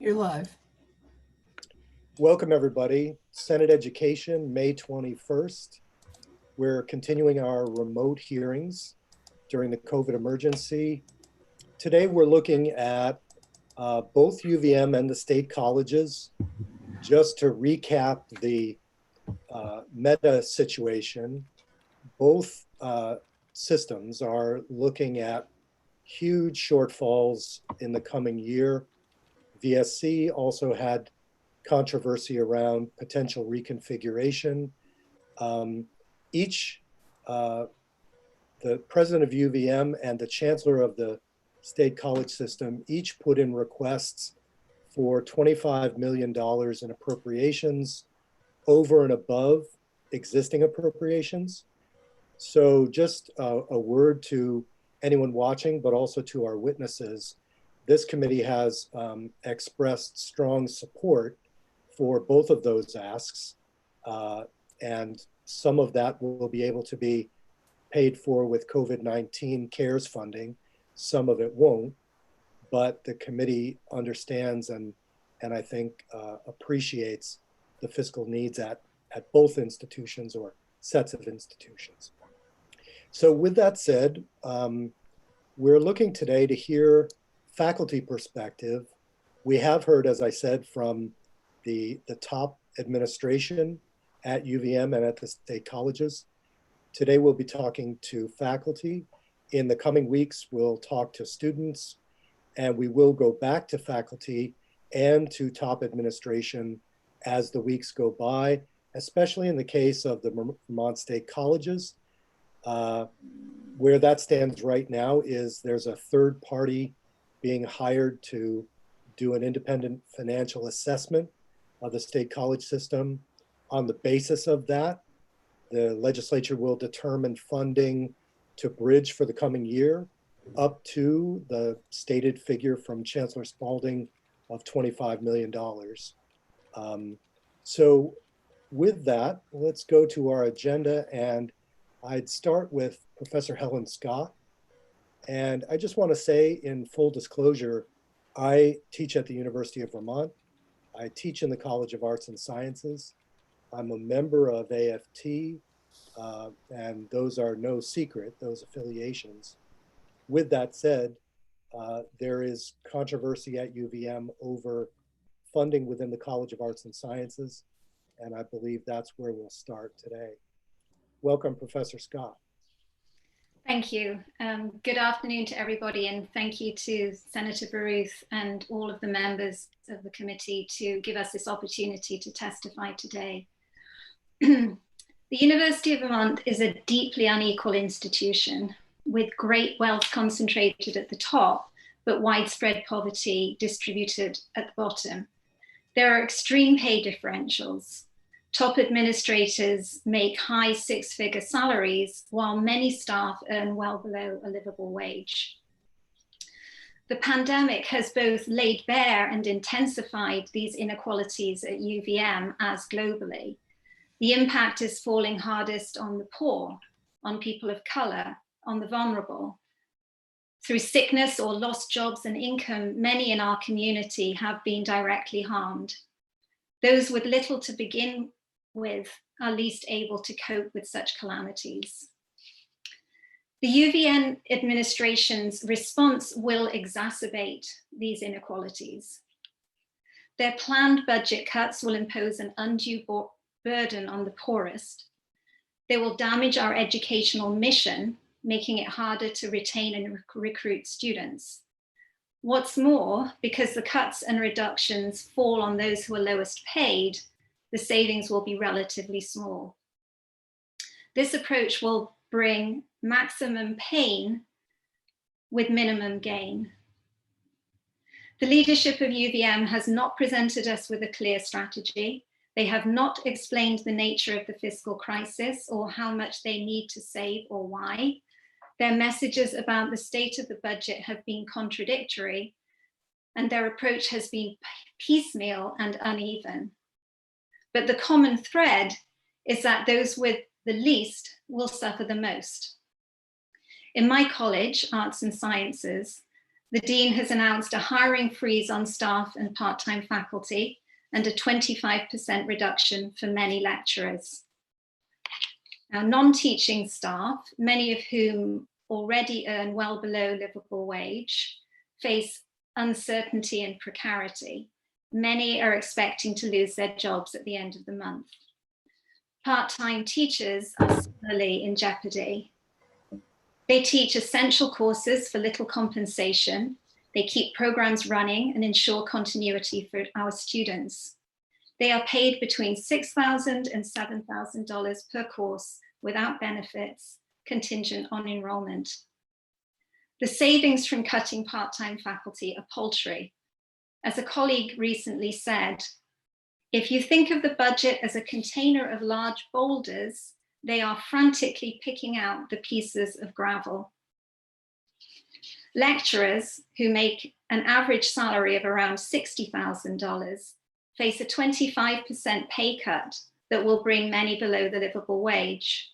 You're live. Welcome, everybody. Senate Education, May 21st. We're continuing our remote hearings during the COVID emergency. Today, we're looking at both UVM and the state colleges. Just to recap the meta situation, both systems are looking at huge shortfalls in the coming year. VSC also had controversy around potential reconfiguration. The president of UVM and the chancellor of the state college system each put in requests for $25 million in appropriations over and above existing appropriations. So just a word to anyone watching, but also to our witnesses. This committee has expressed strong support for both of those asks, and some of that will be able to be paid for with COVID-19 CARES funding. Some of it won't, but the committee understands and I think appreciates the fiscal needs at both institutions or sets of institutions. So with that said, we're looking today to hear faculty perspective. We have heard, as I said, from the top administration at UVM and at the state colleges. Today we'll be talking to faculty. In the coming weeks, we'll talk to students, and we will go back to faculty and to top administration as the weeks go by, especially in the case of the Vermont State colleges. Where that stands right now is there's a third party being hired to do an independent financial assessment of the state college system. On the basis of that, the legislature will determine funding to bridge for the coming year up to the stated figure from Chancellor Spalding of $25 million. So with that, let's go to our agenda, and I'd start with Professor Helen Scott. And I just want to say, in full disclosure, I teach at the University of Vermont. I teach in the College of Arts and Sciences. I'm a member of AFT, and those are no secret, those affiliations. With that said, there is controversy at UVM over funding within the College of Arts and Sciences, and I believe that's where we'll start today. Welcome, Professor Scott. Thank you. Good afternoon to everybody, and thank you to Senator Baruth and all of the members of the committee to give us this opportunity to testify today. The University of Vermont is a deeply unequal institution with great wealth concentrated at the top, but widespread poverty distributed at the bottom. There are extreme pay differentials. Top administrators make high six-figure salaries, while many staff earn well below a livable wage. The pandemic has both laid bare and intensified these inequalities at UVM as globally. The impact is falling hardest on the poor, on people of color, on the vulnerable. Through sickness or lost jobs and income, many in our community have been directly harmed. Those with little to begin with are least able to cope with such calamities. The UVM administration's response will exacerbate these inequalities. Their planned budget cuts will impose an undue burden on the poorest. They will damage our educational mission, making it harder to retain and recruit students. What's more, because the cuts and reductions fall on those who are lowest paid, the savings will be relatively small. This approach will bring maximum pain with minimum gain. The leadership of UVM has not presented us with a clear strategy. They have not explained the nature of the fiscal crisis or how much they need to save or why. Their messages about the state of the budget have been contradictory, and their approach has been piecemeal and uneven. But the common thread is that those with the least will suffer the most. In my college, Arts and Sciences, The Dean has announced a hiring freeze on staff and part-time faculty and a 25% reduction for many lecturers. Now, non-teaching staff, many of whom already earn well below livable wage, face uncertainty and precarity. Many are expecting to lose their jobs at the end of the month. Part-time teachers are similarly in jeopardy. They teach essential courses for little compensation. They keep programs running and ensure continuity for our students. They are paid between $6,000 and $7,000 per course without benefits, contingent on enrollment. The savings from cutting part-time faculty are paltry. As a colleague recently said, if you think of the budget as a container of large boulders, they are frantically picking out the pieces of gravel. Lecturers who make an average salary of around $60,000 face a 25% pay cut that will bring many below the livable wage.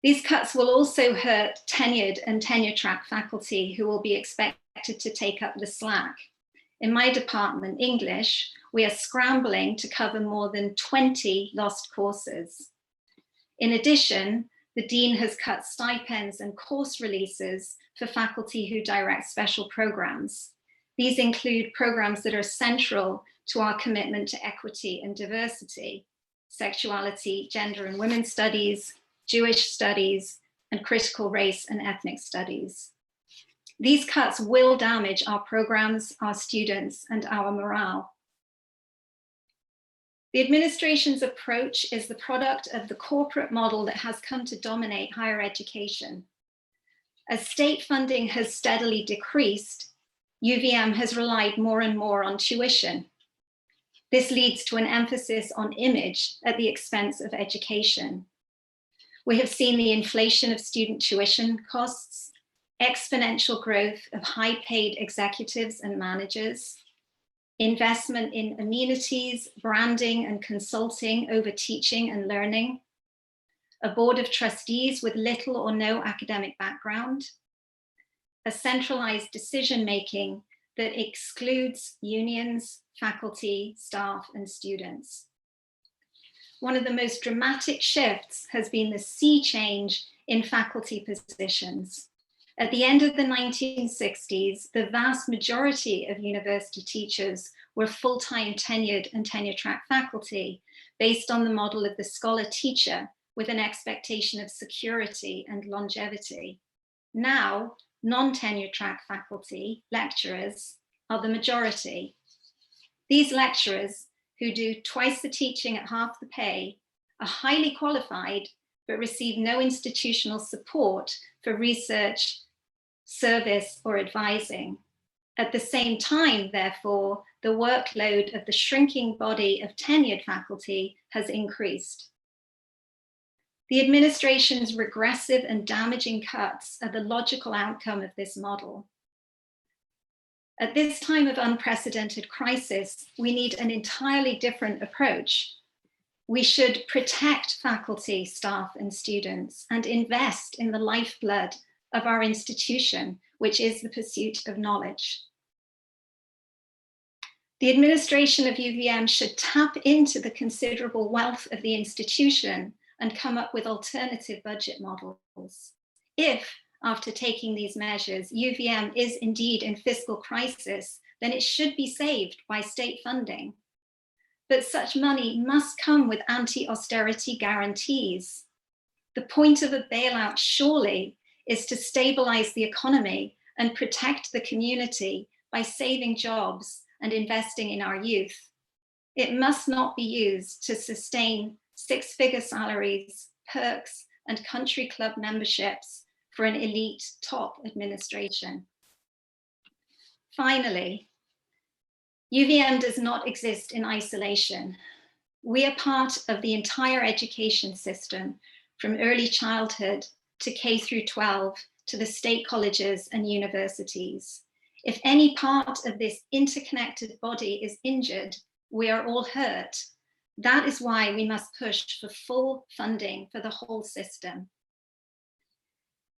These cuts will also hurt tenured and tenure-track faculty who will be expected to take up the slack. In my department, English, we are scrambling to cover more than 20 lost courses. In addition, the Dean has cut stipends and course releases for faculty who direct special programs. These include programs that are central to our commitment to equity and diversity, sexuality, gender and women's studies, Jewish studies, and critical race and ethnic studies. These cuts will damage our programs, our students, and our morale. The administration's approach is the product of the corporate model that has come to dominate higher education. As state funding has steadily decreased, UVM has relied more and more on tuition. This leads to an emphasis on image at the expense of education. We have seen the inflation of student tuition costs, exponential growth of high-paid executives and managers, investment in amenities, branding, and consulting over teaching and learning, a board of trustees with little or no academic background, a centralized decision-making that excludes unions, faculty, staff, and students. One of the most dramatic shifts has been the sea change in faculty positions. At the end of the 1960s, the vast majority of university teachers were full-time tenured and tenure-track faculty based on the model of the scholar-teacher with an expectation of security and longevity. Now, non-tenure-track faculty, lecturers, are the majority. These lecturers, who do twice the teaching at half the pay, are highly qualified but receive no institutional support for research, service, or advising. At the same time, therefore, the workload of the shrinking body of tenured faculty has increased. The administration's regressive and damaging cuts are the logical outcome of this model. At this time of unprecedented crisis, we need an entirely different approach. We should protect faculty, staff, and students and invest in the lifeblood of our institution, which is the pursuit of knowledge. The administration of UVM should tap into the considerable wealth of the institution and come up with alternative budget models. If, after taking these measures, UVM is indeed in fiscal crisis, then it should be saved by state funding. But such money must come with anti-austerity guarantees. The point of a bailout surely is to stabilize the economy and protect the community by saving jobs and investing in our youth. It must not be used to sustain six-figure salaries, perks, and country club memberships for an elite top administration. Finally, UVM does not exist in isolation. We are part of the entire education system, from early childhood to K through 12 to the state colleges and universities. If any part of this interconnected body is injured, we are all hurt. That is why we must push for full funding for the whole system.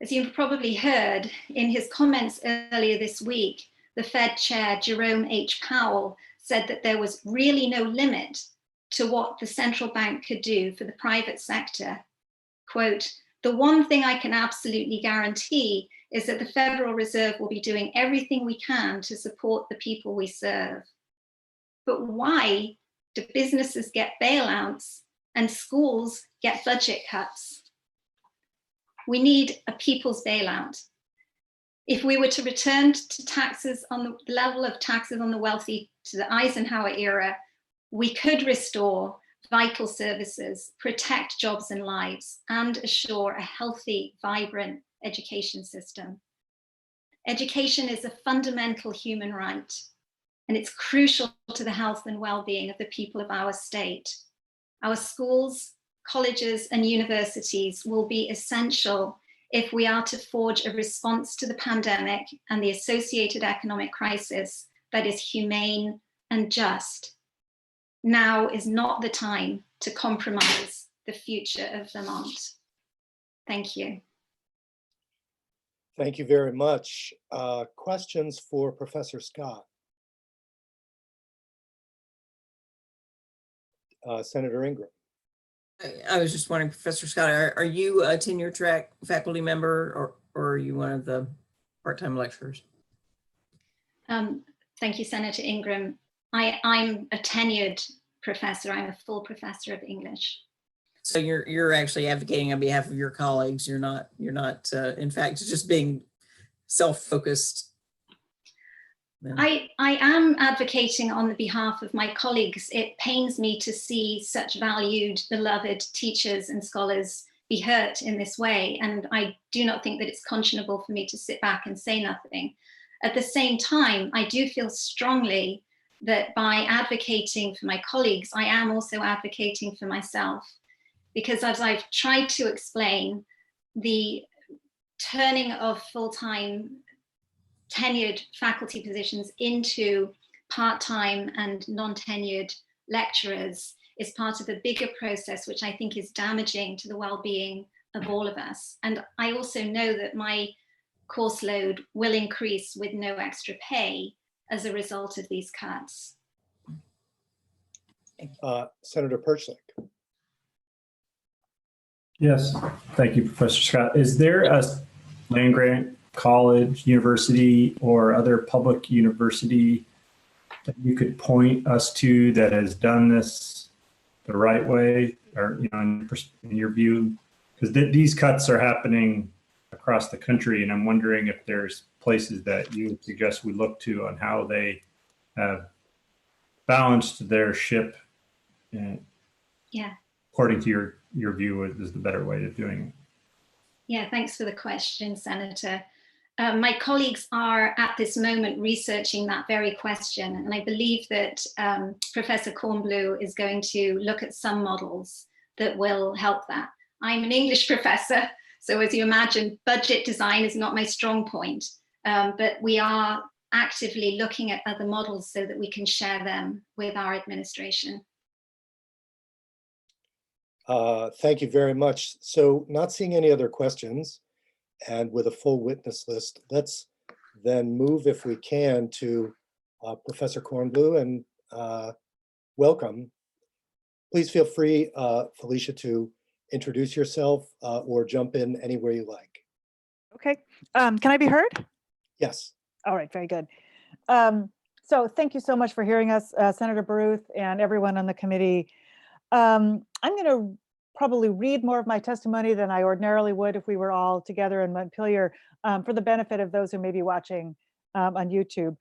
As you've probably heard, in his comments earlier this week, the Fed Chair Jerome H. Powell said that there was really no limit to what the central bank could do for the private sector. Quote, "The one thing I can absolutely guarantee is that the Federal Reserve will be doing everything we can to support the people we serve." But why do businesses get bailouts and schools get budget cuts? We need a people's bailout. If we were to return to taxes on the level of taxes on the wealthy to the Eisenhower era, we could restore vital services, protect jobs and lives, and assure a healthy, vibrant education system. Education is a fundamental human right, and it's crucial to the health and well-being of the people of our state. Our schools, colleges, and universities will be essential if we are to forge a response to the pandemic and the associated economic crisis that is humane and just. Now is not the time to compromise the future of Vermont. Thank you. Thank you very much. Questions for Professor Scott? Senator Ingram. I was just wondering, Professor Scott, are you a tenure track faculty member or are you one of the part-time lecturers? Thank you, Senator Ingram. I'm a tenured professor. I'm a full professor of English. So you're actually advocating on behalf of your colleagues. You're not in fact just being self-focused. I am advocating on the behalf of my colleagues. It pains me to see such valued, beloved teachers and scholars be hurt in this way. And I do not think that it's conscionable for me to sit back and say nothing. At the same time, I do feel strongly that by advocating for my colleagues, I am also advocating for myself. Because as I've tried to explain, the turning of full-time tenured faculty positions into part-time and non-tenured lecturers is part of a bigger process, which I think is damaging to the well-being of all of us. And I also know that my course load will increase with no extra pay as a result of these cuts. Senator Perchlik. Yes, thank you, Professor Scott. Is there a land-grant college, university, or other public university that you could point us to that has done this the right way, or in your view? Because these cuts are happening across the country, and I'm wondering if there's places that you would suggest we look to on how they have balanced their ship. Yeah. According to your view, is the better way of doing it. Yeah, thanks for the question, Senator. My colleagues are at this moment researching that very question, and I believe that Professor Kornblue is going to look at some models that will help that. I'm an English professor, so as you imagine, budget design is not my strong point, but we are actively looking at other models so that we can share them with our administration. Thank you very much. So not seeing any other questions, and with a full witness list, let's then move, if we can, to Professor Kornblue and welcome. Please feel free, Felicia, to introduce yourself or jump in anywhere you like. Okay, can I be heard? Yes. All right, very good. So thank you so much for hearing us, Senator Baruth and everyone on the committee. I'm going to probably read more of my testimony than I ordinarily would if we were all together in Montpelier, for the benefit of those who may be watching on YouTube.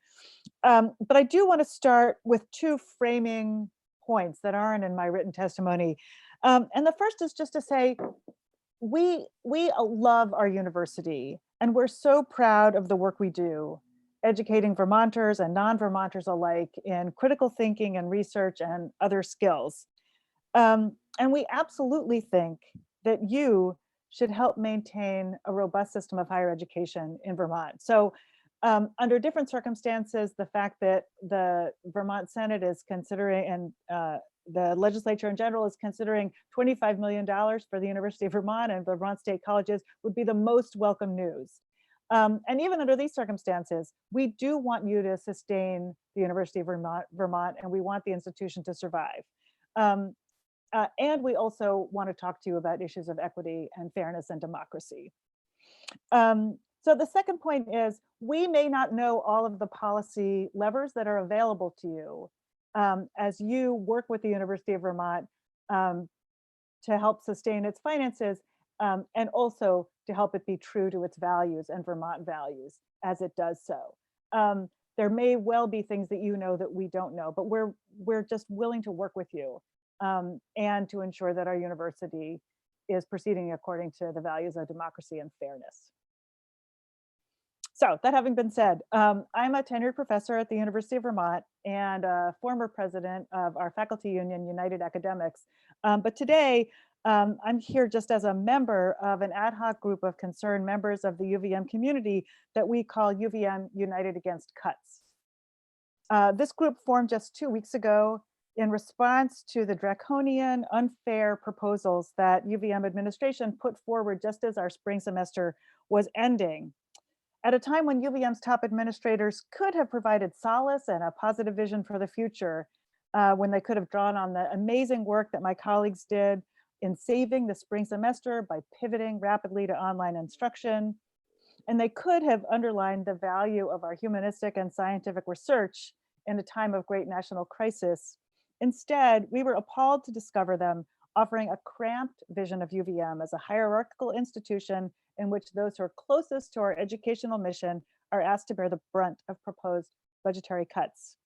But I do want to start with two framing points that aren't in my written testimony. And the first is just to say, we love our university, and we're so proud of the work we do, educating Vermonters and non-Vermonters alike in critical thinking and research and other skills. And we absolutely think that you should help maintain a robust system of higher education in Vermont. So under different circumstances, the fact that the Vermont Senate is considering and the legislature in general is considering $25 million for the University of Vermont and the Vermont State Colleges would be the most welcome news. And even under these circumstances, we do want you to sustain the University of Vermont, and we want the institution to survive. And we also want to talk to you about issues of equity and fairness and democracy. So the second point is, we may not know all of the policy levers that are available to you as you work with the University of Vermont to help sustain its finances, and also to help it be true to its values and Vermont values as it does so. There may well be things that you know that we don't know, but we're just willing to work with you and to ensure that our university is proceeding according to the values of democracy and fairness. So that having been said, I'm a tenured professor at the University of Vermont and a former president of our faculty union, United Academics. But today, I'm here just as a member of an ad hoc group of concerned members of the UVM community that we call UVM United Against Cuts. This group formed just 2 weeks ago in response to the draconian, unfair proposals that UVM administration put forward just as our spring semester was ending. At a time when UVM's top administrators could have provided solace and a positive vision for the future, when they could have drawn on the amazing work that my colleagues did in saving the spring semester by pivoting rapidly to online instruction. And they could have underlined the value of our humanistic and scientific research in a time of great national crisis. Instead, we were appalled to discover them offering a cramped vision of UVM as a hierarchical institution in which those who are closest to our educational mission are asked to bear the brunt of proposed budgetary cuts.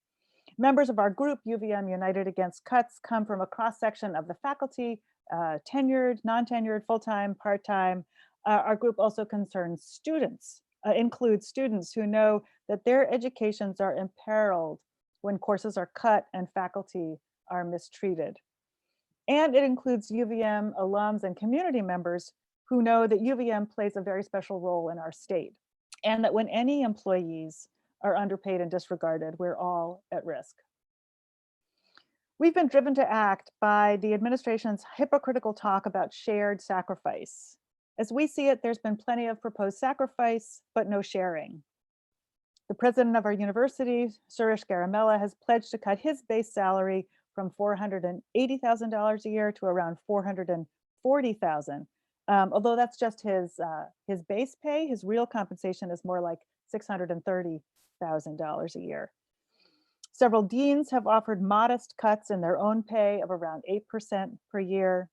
Members of our group, UVM United Against Cuts, come from a cross-section of the faculty, tenured, non-tenured, full-time, part-time. Our group also concerns students, includes students who know that their educations are imperiled when courses are cut and faculty are mistreated. And it includes UVM alums and community members who know that UVM plays a very special role in our state, and that when any employees are underpaid and disregarded, we're all at risk. We've been driven to act by the administration's hypocritical talk about shared sacrifice. As we see it, there's been plenty of proposed sacrifice, but no sharing. The president of our university, Suresh Garamella, has pledged to cut his base salary from $480,000 a year to around $440,000. Although that's just his base pay, his real compensation is more like $630,000 a year. Several deans have offered modest cuts in their own pay of around 8% per year.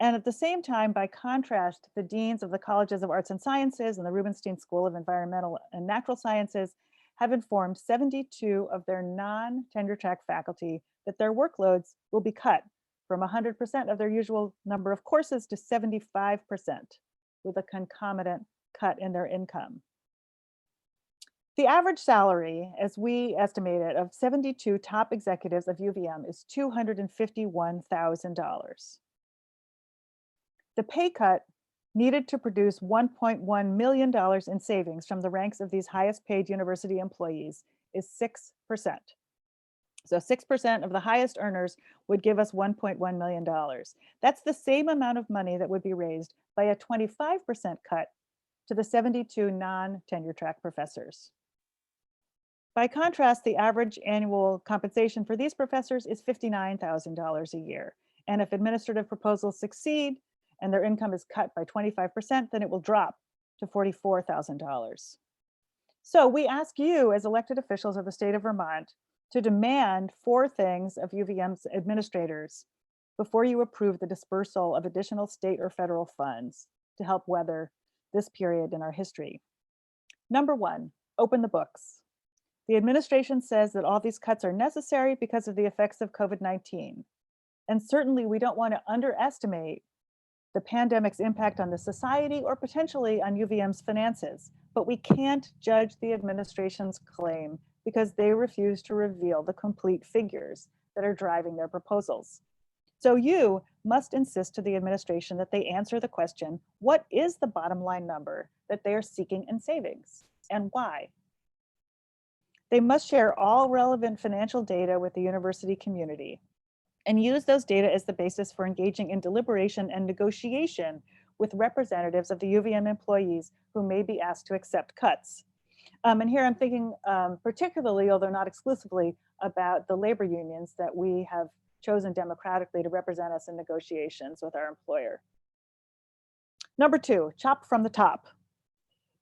And at the same time, by contrast, the deans of the Colleges of Arts and Sciences and the Rubenstein School of Environmental and Natural Sciences have informed 72 of their non-tenure track faculty that their workloads will be cut from 100% of their usual number of courses to 75%, with a concomitant cut in their income. The average salary, as we estimate it, of 72 top executives of UVM is $251,000. The pay cut needed to produce $1.1 million in savings from the ranks of these highest paid university employees is 6%. So 6% of the highest earners would give us $1.1 million. That's the same amount of money that would be raised by a 25% cut to the 72 non-tenure track professors. By contrast, the average annual compensation for these professors is $59,000 a year. And if administrative proposals succeed and their income is cut by 25%, then it will drop to $44,000. So we ask you as elected officials of the state of Vermont to demand 4 things of UVM's administrators before you approve the dispersal of additional state or federal funds to help weather this period in our history. Number 1, open the books. The administration says that all these cuts are necessary because of the effects of COVID-19. And certainly we don't want to underestimate the pandemic's impact on the society or potentially on UVM's finances, but we can't judge the administration's claim because they refuse to reveal the complete figures that are driving their proposals. So you must insist to the administration that they answer the question, what is the bottom line number that they are seeking in savings and why? They must share all relevant financial data with the university community. and use those data as the basis for engaging in deliberation and negotiation with representatives of the UVM employees who may be asked to accept cuts. And here I'm thinking particularly, although not exclusively, about the labor unions that we have chosen democratically to represent us in negotiations with our employer. Number 2, chop from the top.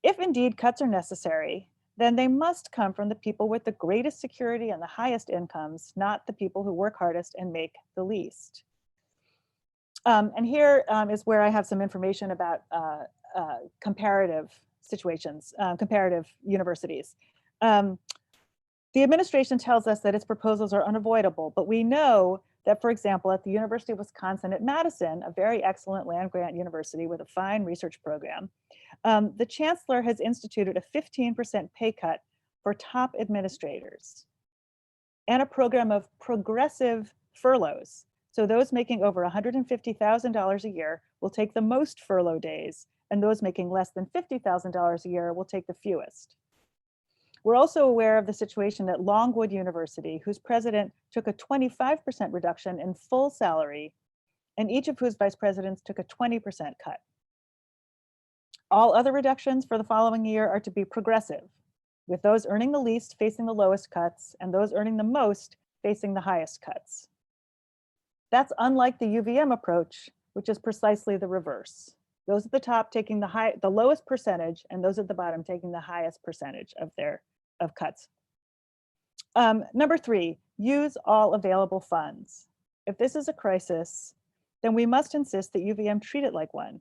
If indeed cuts are necessary, then they must come from the people with the greatest security and the highest incomes, not the people who work hardest and make the least. And here is where I have some information about comparative situations, comparative universities. The administration tells us that its proposals are unavoidable, but we know that, for example, at the University of Wisconsin at Madison, a very excellent land-grant university with a fine research program, the chancellor has instituted a 15% pay cut for top administrators and a program of progressive furloughs. So those making over $150,000 a year will take the most furlough days, and those making less than $50,000 a year will take the fewest. We're also aware of the situation at Longwood University, whose president took a 25% reduction in full salary, and each of whose vice presidents took a 20% cut. All other reductions for the following year are to be progressive, with those earning the least facing the lowest cuts and those earning the most facing the highest cuts. That's unlike the UVM approach, which is precisely the reverse. Those at the top taking the lowest percentage, and those at the bottom taking the highest percentage of cuts. Number 3, use all available funds. If this is a crisis, then we must insist that UVM treat it like one.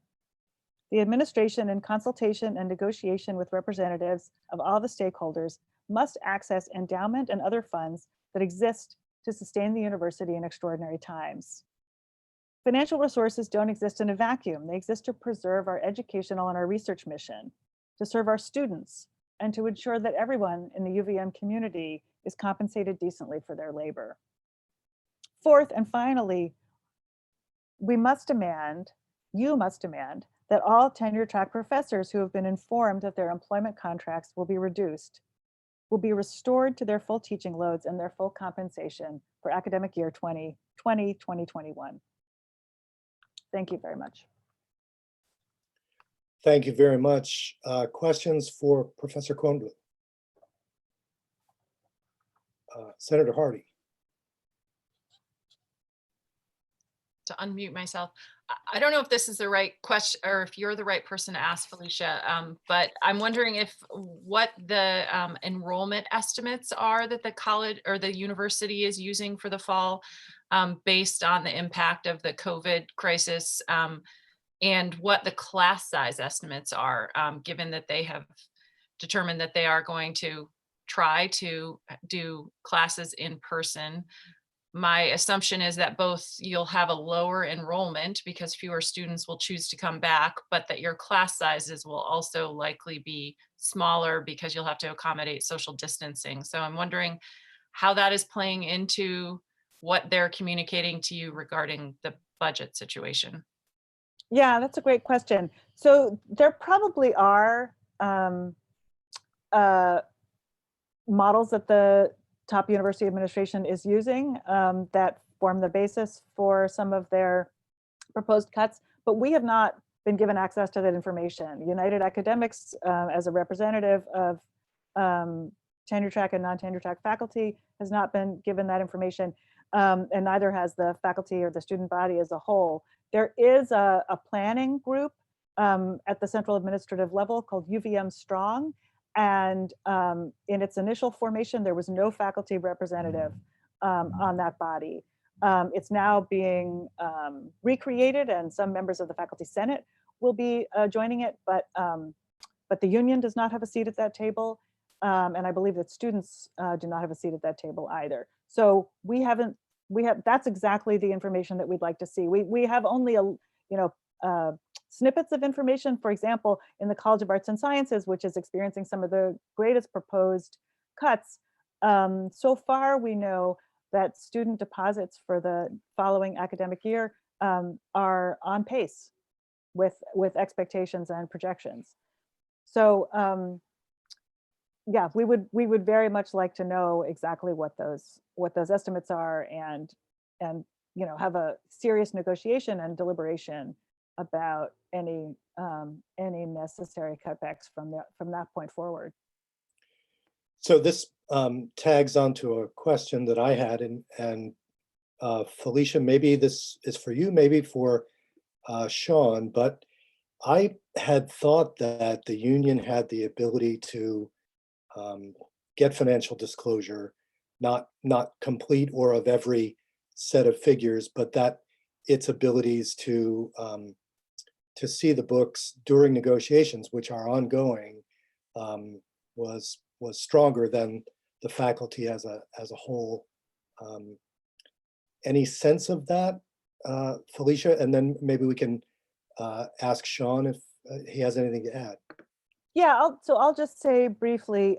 The administration, in consultation and negotiation with representatives of all the stakeholders, must access endowment and other funds that exist to sustain the university in extraordinary times. Financial resources don't exist in a vacuum. They exist to preserve our educational and our research mission, to serve our students, and to ensure that everyone in the UVM community is compensated decently for their labor. Fourth, and finally, you must demand that all tenure-track professors who have been informed that their employment contracts will be reduced will be restored to their full teaching loads and their full compensation for academic year 2020-2021. Thank you very much. Thank you very much. Questions for Professor Kornbluth? Senator Hardy. To unmute myself. I don't know if this is the right question or if you're the right person to ask, Felicia, but I'm wondering if what the enrollment estimates are that the college or the university is using for the fall based on the impact of the COVID crisis and what the class size estimates are, given that they have determined that they are going to try to do classes in person. My assumption is that both you'll have a lower enrollment because fewer students will choose to come back, but that your class sizes will also likely be smaller because you'll have to accommodate social distancing. So I'm wondering how that is playing into what they're communicating to you regarding the budget situation. Yeah, that's a great question. So there probably are models that the top university administration is using that form the basis for some of their proposed cuts, but we have not been given access to that information. United Academics, as a representative of tenure track and non-tenure track faculty, has not been given that information, and neither has the faculty or the student body as a whole. There is a planning group at the central administrative level called UVM Strong. And in its initial formation, there was no faculty representative on that body. It's now being recreated, and some members of the Faculty Senate will be joining it, but the union does not have a seat at that table, and I believe that students do not have a seat at that table either. So that's exactly the information that we'd like to see. We have only snippets of information, for example, in the College of Arts and Sciences, which is experiencing some of the greatest proposed cuts. So far, we know that student deposits for the following academic year are on pace with expectations and projections. So yeah, we would very much like to know exactly what those estimates are and have a serious negotiation and deliberation about any necessary cutbacks from that point forward. So this tags onto a question that I had, and Felicia, maybe this is for you, maybe for Sean, but I had thought that the union had the ability to get financial disclosure, not complete or of every set of figures, but that its abilities to see the books during negotiations, which are ongoing, was stronger than the faculty as a whole. Any sense of that, Felicia? And then maybe we can ask Sean if he has anything to add. Yeah, I'll just say briefly,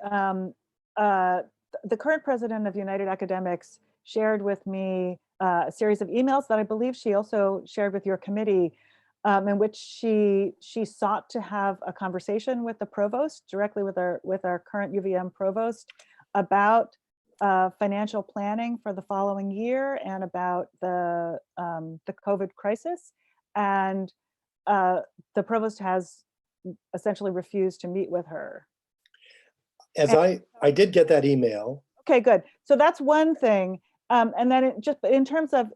the current president of United Academics shared with me a series of emails that I believe she also shared with your committee, in which she sought to have a conversation with the provost, directly with our current UVM provost, about financial planning for the following year and about the COVID crisis. And the provost has essentially refused to meet with her. As I did get that email. Okay, good. So that's one thing. And then just in terms of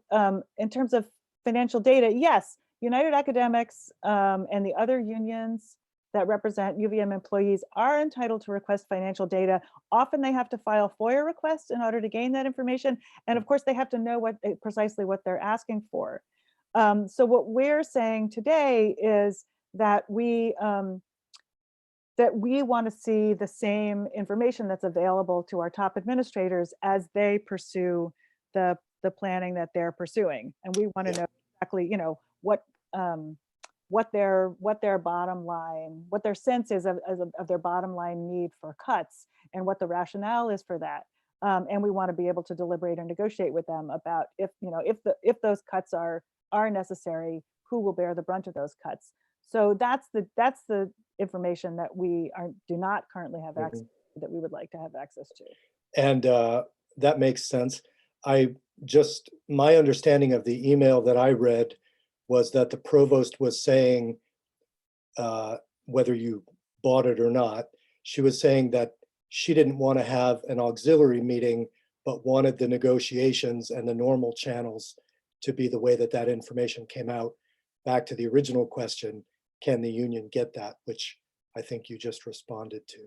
financial data, yes, United Academics and the other unions that represent UVM employees are entitled to request financial data. Often they have to file FOIA requests in order to gain that information. And of course, they have to know precisely what they're asking for. So what we're saying today is that we want to see the same information that's available to our top administrators as they pursue the planning that they're pursuing. And we want to know exactly, what their bottom line, what their sense is of their bottom line need for cuts and what the rationale is for that. And we want to be able to deliberate and negotiate with them about if those cuts are necessary, who will bear the brunt of those cuts. So that's the information that we do not currently have access to, that we would like to have access to. And that makes sense. My understanding of the email that I read was that the provost was saying, whether you bought it or not, she was saying that she didn't want to have an auxiliary meeting, but wanted the negotiations and the normal channels to be the way that information came out. Back to the original question, can the union get that? Which I think you just responded to.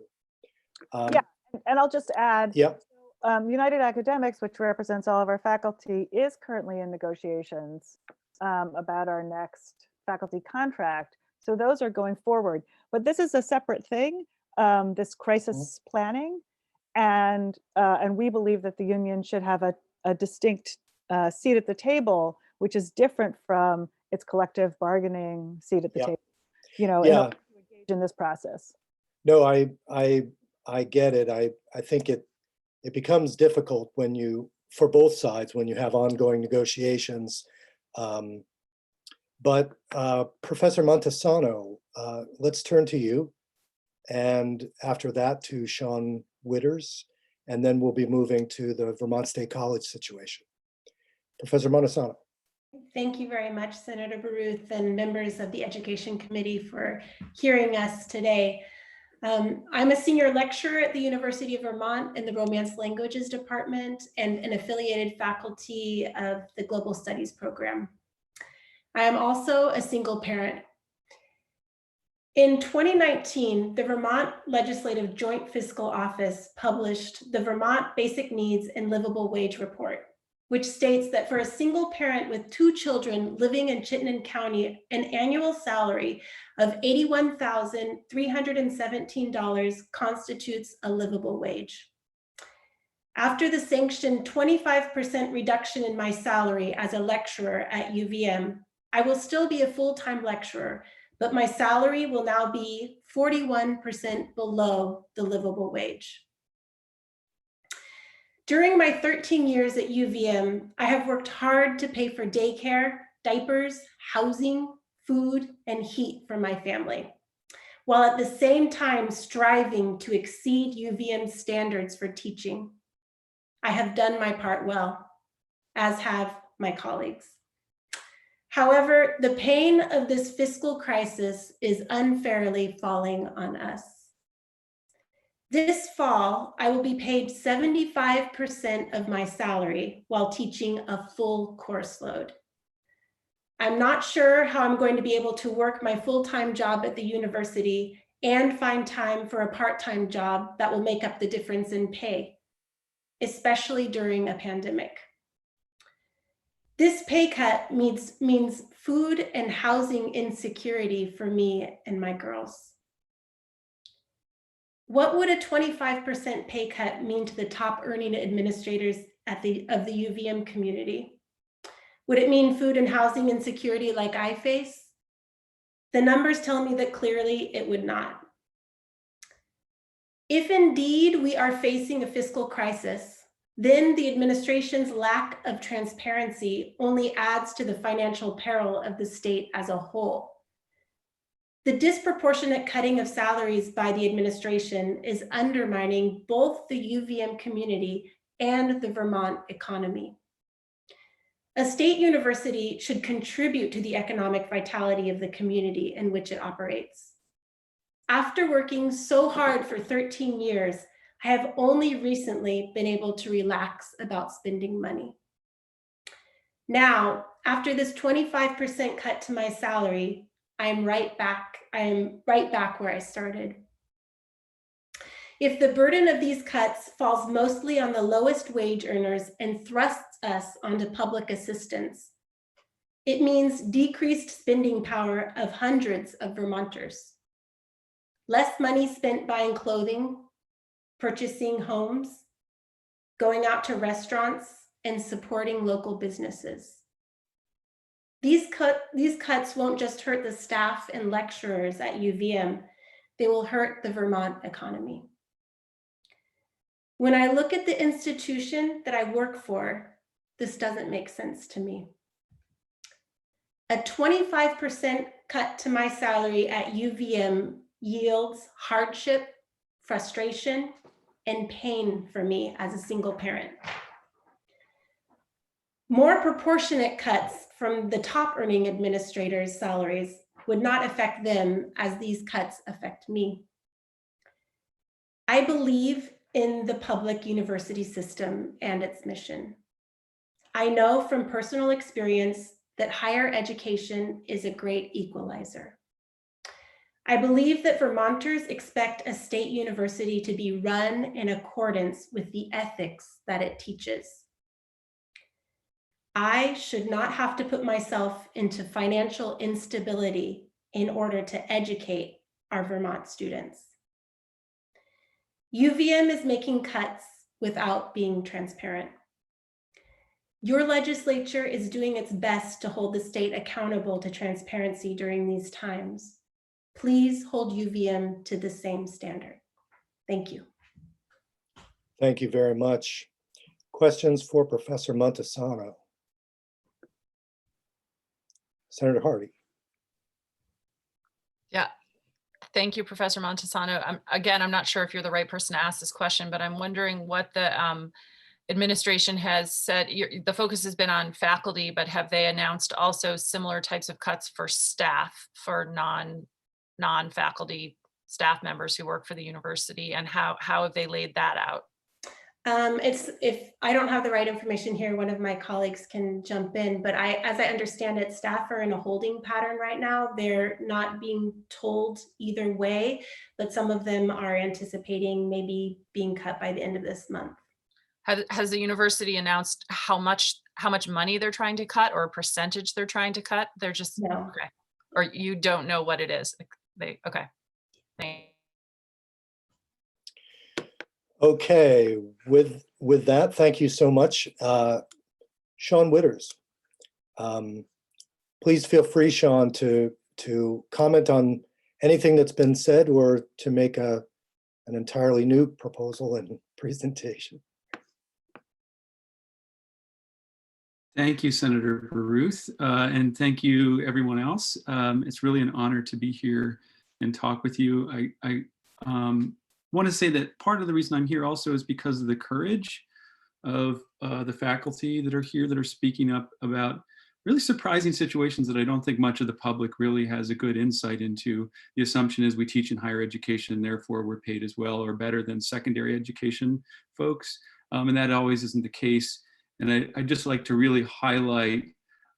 Yeah, and I'll just add, Yep. United Academics, which represents all of our faculty, is currently in negotiations about our next faculty contract. So those are going forward. But this is a separate thing, this crisis planning. And we believe that the union should have a distinct seat at the table, which is different from its collective bargaining seat at the table, in order to engage in this process. No, I get it. I think it becomes difficult for both sides when you have ongoing negotiations. But Professor Montesano, let's turn to you. And after that to Sean Witters, and then we'll be moving to the Vermont State College situation. Professor Montesano. Thank you very much, Senator Baruth and members of the Education Committee for hearing us today. I'm a senior lecturer at the University of Vermont in the Romance Languages Department and an affiliated faculty of the Global Studies program. I am also a single parent. In 2019, the Vermont Legislative Joint Fiscal Office published the Vermont Basic Needs and Livable Wage Report, which states that for a single parent with 2 children living in Chittenden County, an annual salary of $81,317 constitutes a livable wage. After the sanctioned 25% reduction in my salary as a lecturer at UVM, I will still be a full-time lecturer, but my salary will now be 41% below the livable wage. During my 13 years at UVM, I have worked hard to pay for daycare, diapers, housing, food, and heat for my family, while at the same time striving to exceed UVM's standards for teaching. I have done my part well. as have my colleagues. However, the pain of this fiscal crisis is unfairly falling on us. This fall, I will be paid 75% of my salary while teaching a full course load. I'm not sure how I'm going to be able to work my full-time job at the university and find time for a part-time job that will make up the difference in pay, especially during a pandemic. This pay cut means food and housing insecurity for me and my girls. What would a 25% pay cut mean to the top earning administrators of the UVM community? Would it mean food and housing insecurity like I face? The numbers tell me that clearly it would not. If indeed we are facing a fiscal crisis, then the administration's lack of transparency only adds to the financial peril of the state as a whole. The disproportionate cutting of salaries by the administration is undermining both the UVM community and the Vermont economy. A state university should contribute to the economic vitality of the community in which it operates. After working so hard for 13 years, I have only recently been able to relax about spending money. Now, after this 25% cut to my salary, I am right back where I started. If the burden of these cuts falls mostly on the lowest wage earners and thrusts us onto public assistance, it means decreased spending power of hundreds of Vermonters. Less money spent buying clothing, purchasing homes, going out to restaurants, and supporting local businesses. These cuts won't just hurt the staff and lecturers at UVM, they will hurt the Vermont economy. When I look at the institution that I work for, this doesn't make sense to me. A 25% cut to my salary at UVM yields hardship, frustration, and pain for me as a single parent. More proportionate cuts from the top earning administrators' salaries would not affect them as these cuts affect me. I believe in the public university system and its mission. I know from personal experience that higher education is a great equalizer. I believe that Vermonters expect a state university to be run in accordance with the ethics that it teaches. I should not have to put myself into financial instability in order to educate our Vermont students. UVM is making cuts without being transparent. Your legislature is doing its best to hold the state accountable to transparency during these times. Please hold UVM to the same standard. Thank you. Thank you very much. Questions for Professor Montesano? Senator Hardy. Yeah, thank you, Professor Montesano. Again, I'm not sure if you're the right person to ask this question, but I'm wondering what the administration has said. The focus has been on faculty, but have they announced also similar types of cuts for staff, for non-faculty staff members who work for the university, and how have they laid that out? If I don't have the right information here, one of my colleagues can jump in, but as I understand it, staff are in a holding pattern right now. They're not being told either way, but some of them are anticipating maybe being cut by the end of this month. Has the university announced how much money they're trying to cut, or a percentage they're trying to cut? They're just, no. Okay. Or you don't know what it is? Okay. Okay, with that, thank you so much. Sean Witters. Please feel free, Sean, to comment on anything that's been said or to make an entirely new proposal and presentation. Thank you, Senator Baruth, and thank you, everyone else. It's really an honor to be here and talk with you. I want to say that part of the reason I'm here also is because of the courage of the faculty that are here that are speaking up about really surprising situations that I don't think much of the public really has a good insight into. The assumption is we teach in higher education and therefore we're paid as well or better than secondary education folks. And that always isn't the case. And I'd just like to really highlight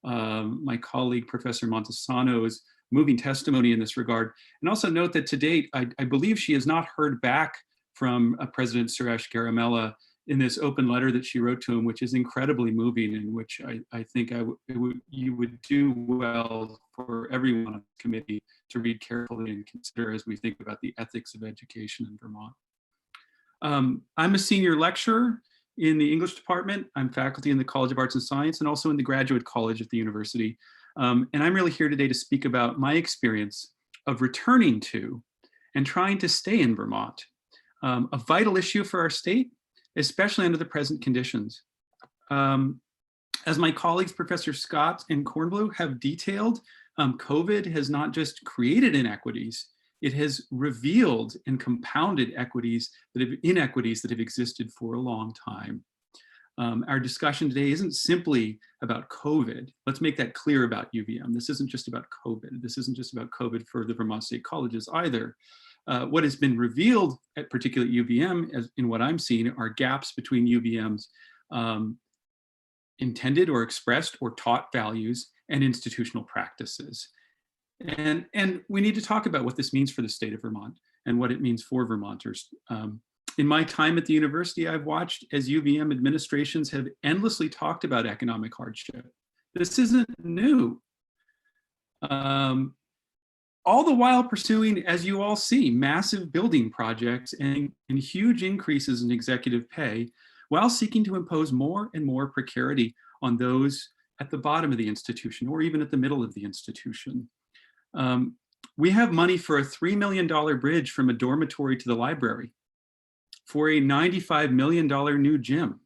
my colleague, Professor Montesano's moving testimony in this regard. And also note that to date, I believe she has not heard back from President Suresh Garamella in this open letter that she wrote to him, which is incredibly moving, and which I think you would do well for everyone on the committee to read carefully and consider as we think about the ethics of education in Vermont. I'm a senior lecturer in the English department. I'm faculty in the College of Arts and Science and also in the Graduate College at the university. And I'm really here today to speak about my experience of returning to and trying to stay in Vermont, a vital issue for our state, especially under the present conditions. As my colleagues, Professor Scott and Kornblue have detailed, COVID has not just created inequities, it has revealed and compounded inequities that have existed for a long time. Our discussion today isn't simply about COVID. Let's make that clear about UVM. This isn't just about COVID. This isn't just about COVID for the Vermont State Colleges either. What has been revealed, particularly at UVM, as in what I'm seeing, are gaps between UVM's intended or expressed or taught values and institutional practices. And we need to talk about what this means for the state of Vermont and what it means for Vermonters. In my time at the university, I've watched as UVM administrations have endlessly talked about economic hardship. This isn't new. All the while pursuing, as you all see, massive building projects and huge increases in executive pay, while seeking to impose more and more precarity on those at the bottom of the institution or even at the middle of the institution. We have money for a $3 million bridge from a dormitory to the library, for a $95 million new gym,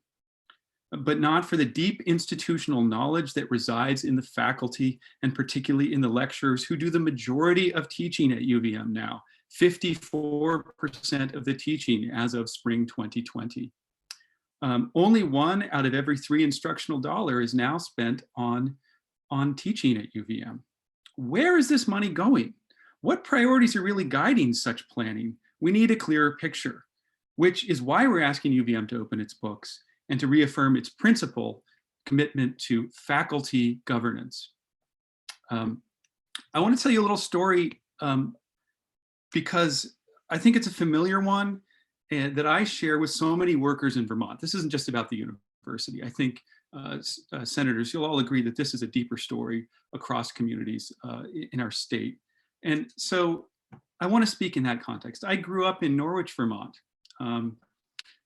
but not for the deep institutional knowledge that resides in the faculty and particularly in the lecturers who do the majority of teaching at UVM now, 54% of the teaching as of spring 2020. Only 1 out of every 3 instructional dollar is now spent on teaching at UVM. Where is this money going? What priorities are really guiding such planning? We need a clearer picture, which is why we're asking UVM to open its books and to reaffirm its principal commitment to faculty governance. I want to tell you a little story because I think it's a familiar one that I share with so many workers in Vermont. This isn't just about the university. I think senators, you'll all agree that this is a deeper story across communities in our state. And so I want to speak in that context. I grew up in Norwich, Vermont,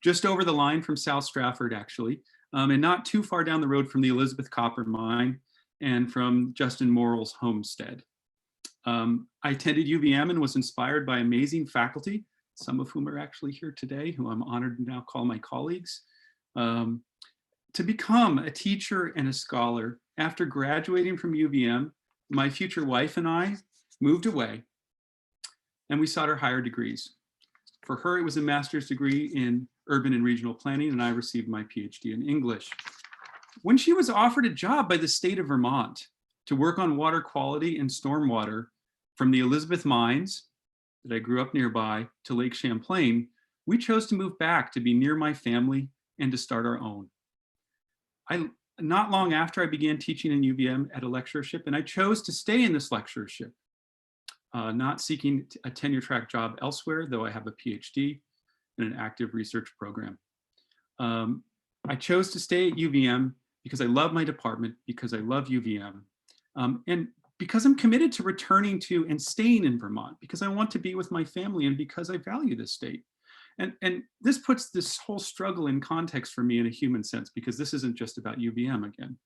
just over the line from South Stratford, actually, and not too far down the road from the Elizabeth Copper Mine and from Justin Morrell's homestead. I attended UVM and was inspired by amazing faculty, some of whom are actually here today, who I'm honored to now call my colleagues, to become a teacher and a scholar. After graduating from UVM, my future wife and I moved away and we sought our higher degrees. For her, it was a master's degree in urban and regional planning, and I received my PhD in English. When she was offered a job by the state of Vermont to work on water quality and stormwater from the Elizabeth mines that I grew up nearby to Lake Champlain, we chose to move back to be near my family and to start our own. Not long after I began teaching in UVM at a lecturership, and I chose to stay in this lecturership, not seeking a tenure track job elsewhere, though I have a PhD and an active research program. I chose to stay at UVM because I love my department, because I love UVM, and because I'm committed to returning to and staying in Vermont, because I want to be with my family and because I value this state. And this puts this whole struggle in context for me in a human sense, because this isn't just about UVM again.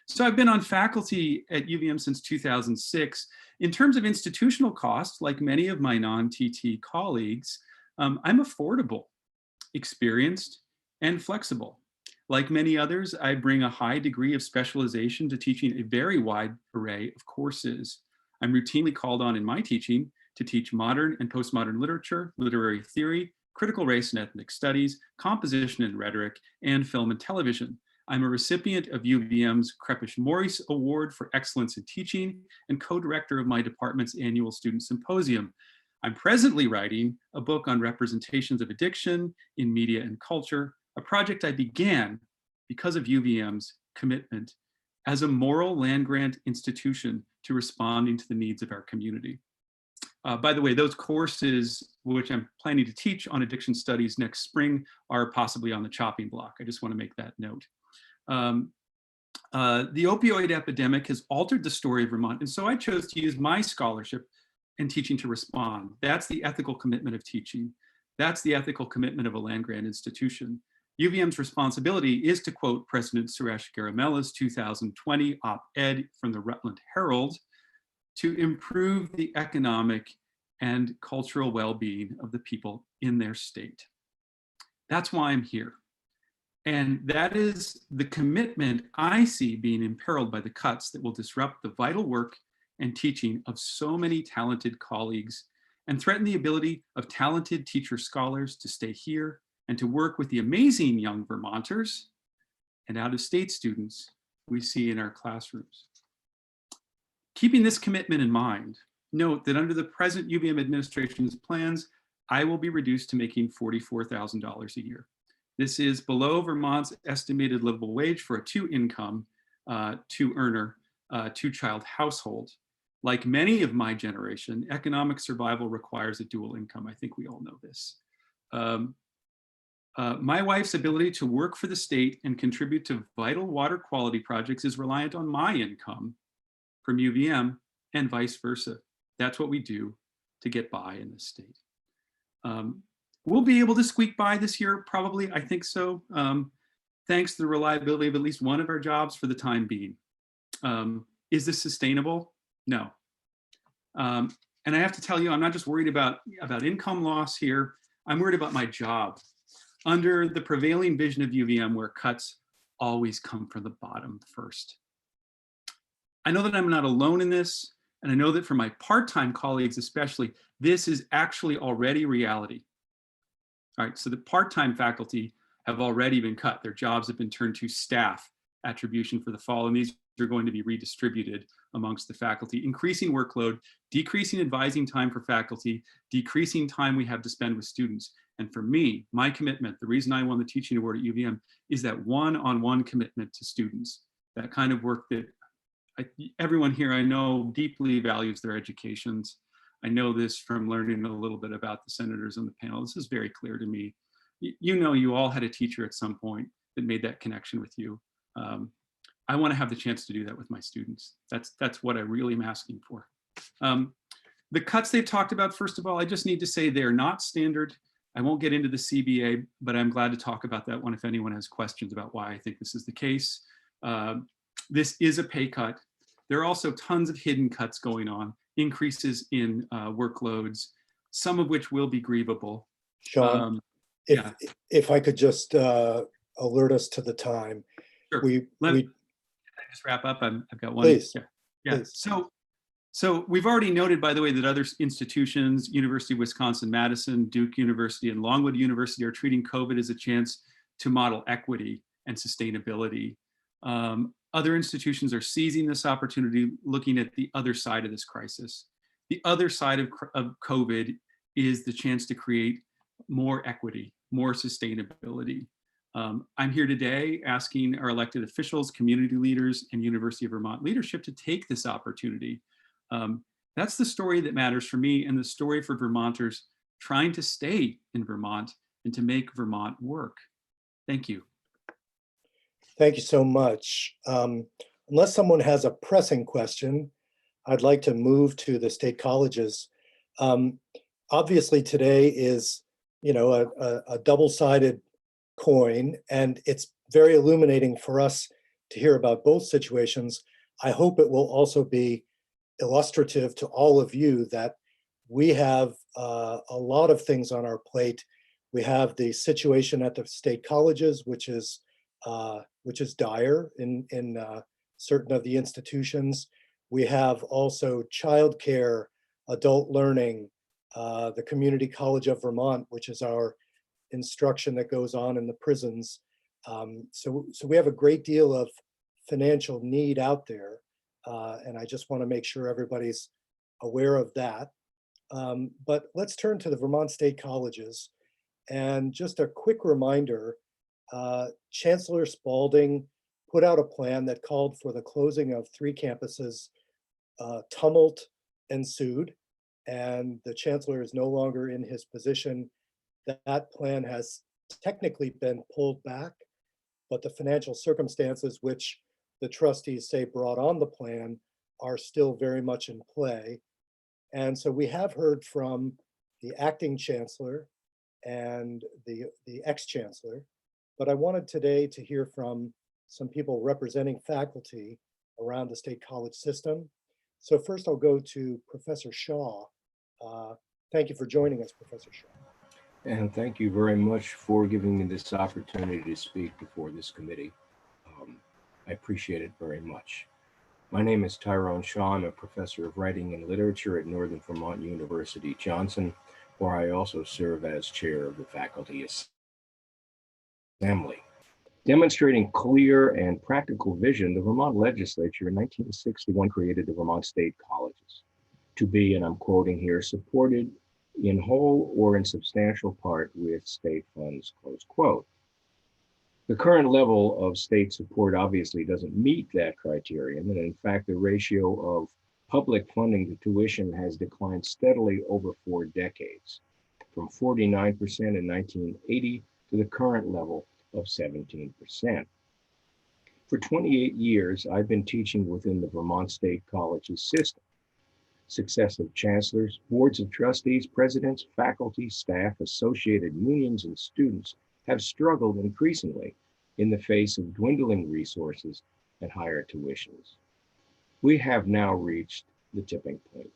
So I've been on faculty at UVM since 2006. In terms of institutional costs, like many of my non-TT colleagues, I'm affordable, experienced, and flexible. Like many others, I bring a high degree of specialization to teaching a very wide array of courses. I'm routinely called on in my teaching to teach modern and postmodern literature, literary theory, critical race and ethnic studies, composition and rhetoric, and film and television. I'm a recipient of UVM's Crepish Maurice Award for Excellence in Teaching and co-director of my department's annual student symposium. I'm presently writing a book on representations of addiction in media and culture, a project I began because of UVM's commitment as a moral land-grant institution to responding to the needs of our community. By the way, those courses which I'm planning to teach on addiction studies next spring are possibly on the chopping block. I just want to make that note. The opioid epidemic has altered the story of Vermont, and so I chose to use my scholarship and teaching to respond. That's the ethical commitment of teaching. That's the ethical commitment of a land-grant institution. UVM's responsibility is to quote President Suresh Garamella's 2020 op-ed from the Rutland Herald, to improve the economic and cultural well-being of the people in their state. That's why I'm here. And that is the commitment I see being imperiled by the cuts that will disrupt the vital work and teaching of so many talented colleagues and threaten the ability of talented teacher scholars to stay here and to work with the amazing young Vermonters and out-of-state students we see in our classrooms. Keeping this commitment in mind, note that under the present UVM administration's plans, I will be reduced to making $44,000 a year. This is below Vermont's estimated livable wage for a two-income, two-earner, two-child household. Like many of my generation, economic survival requires a dual income. I think we all know this. My wife's ability to work for the state and contribute to vital water quality projects is reliant on my income from UVM and vice versa. That's what we do to get by in this state. We'll be able to squeak by this year, probably, I think so, thanks to the reliability of at least one of our jobs for the time being. Is this sustainable? No. And I have to tell you, I'm not just worried about income loss here, I'm worried about my job. Under the prevailing vision of UVM, where cuts always come from the bottom first. I know that I'm not alone in this, and I know that for my part-time colleagues especially, this is actually already reality. All right, so the part-time faculty have already been cut. Their jobs have been turned to staff attribution for the fall, and these are going to be redistributed amongst the faculty, increasing workload, decreasing advising time for faculty, decreasing time we have to spend with students. And for me, my commitment, the reason I won the teaching award at UVM is that one-on-one commitment to students, that kind of work that everyone here I know deeply values their educations. I know this from learning a little bit about the senators on the panel. This is very clear to me. You know, you all had a teacher at some point that made that connection with you. I want to have the chance to do that with my students. That's what I really am asking for. The cuts they've talked about, first of all, I just need to say they're not standard. I won't get into the CBA, but I'm glad to talk about that one if anyone has questions about why I think this is the case. This is a pay cut. There are also tons of hidden cuts going on, increases in workloads, some of which will be grievable. Sean, if I could just alert us to the time. Sure. Let me just wrap up. I've got one. Please. Yeah. Please. So we've already noted, by the way, that other institutions, University of Wisconsin-Madison, Duke University, and Longwood University are treating COVID as a chance to model equity and sustainability. Other institutions are seizing this opportunity, looking at the other side of this crisis. The other side of COVID is the chance to create more equity, more sustainability. I'm here today asking our elected officials, community leaders, and University of Vermont leadership to take this opportunity. That's the story that matters for me and the story for Vermonters trying to stay in Vermont and to make Vermont work. Thank you. Thank you so much. Unless someone has a pressing question, I'd like to move to the state colleges. Obviously today is, a double-sided coin, and it's very illuminating for us to hear about both situations. I hope it will also be illustrative to all of you that we have a lot of things on our plate. We have the situation at the state colleges, which is dire in certain of the institutions. We have also childcare, adult learning, the Community College of Vermont, which is our instruction that goes on in the prisons. So we have a great deal of financial need out there. And I just want to make sure everybody's aware of that. But let's turn to the Vermont State Colleges. And just a quick reminder, Chancellor Spalding put out a plan that called for the closing of 3 campuses. Tumult ensued, and the chancellor is no longer in his position. That plan has technically been pulled back, but the financial circumstances which the trustees say brought on the plan are still very much in play. And so we have heard from the acting chancellor and the ex-chancellor, but I wanted today to hear from some people representing faculty around the state college system. So first I'll go to Professor Shaw. Thank you for joining us, Professor Shaw. And thank you very much for giving me this opportunity to speak before this committee. I appreciate it very much. My name is Tyrone Shaw. I'm a professor of writing and literature at Northern Vermont University, Johnson, where I also serve as chair of the faculty assembly. Demonstrating clear and practical vision, the Vermont legislature in 1961 created the Vermont State Colleges to be, and I'm quoting here, supported in whole or in substantial part with state funds, close quote. The current level of state support obviously doesn't meet that criterion, and in fact, the ratio of public funding to tuition has declined steadily over 4 decades, from 49% in 1980 to the current level of 17%. For 28 years, I've been teaching within the Vermont State Colleges system. Successive chancellors, boards of trustees, presidents, faculty, staff, associated unions, and students have struggled increasingly in the face of dwindling resources and higher tuitions. We have now reached the tipping point.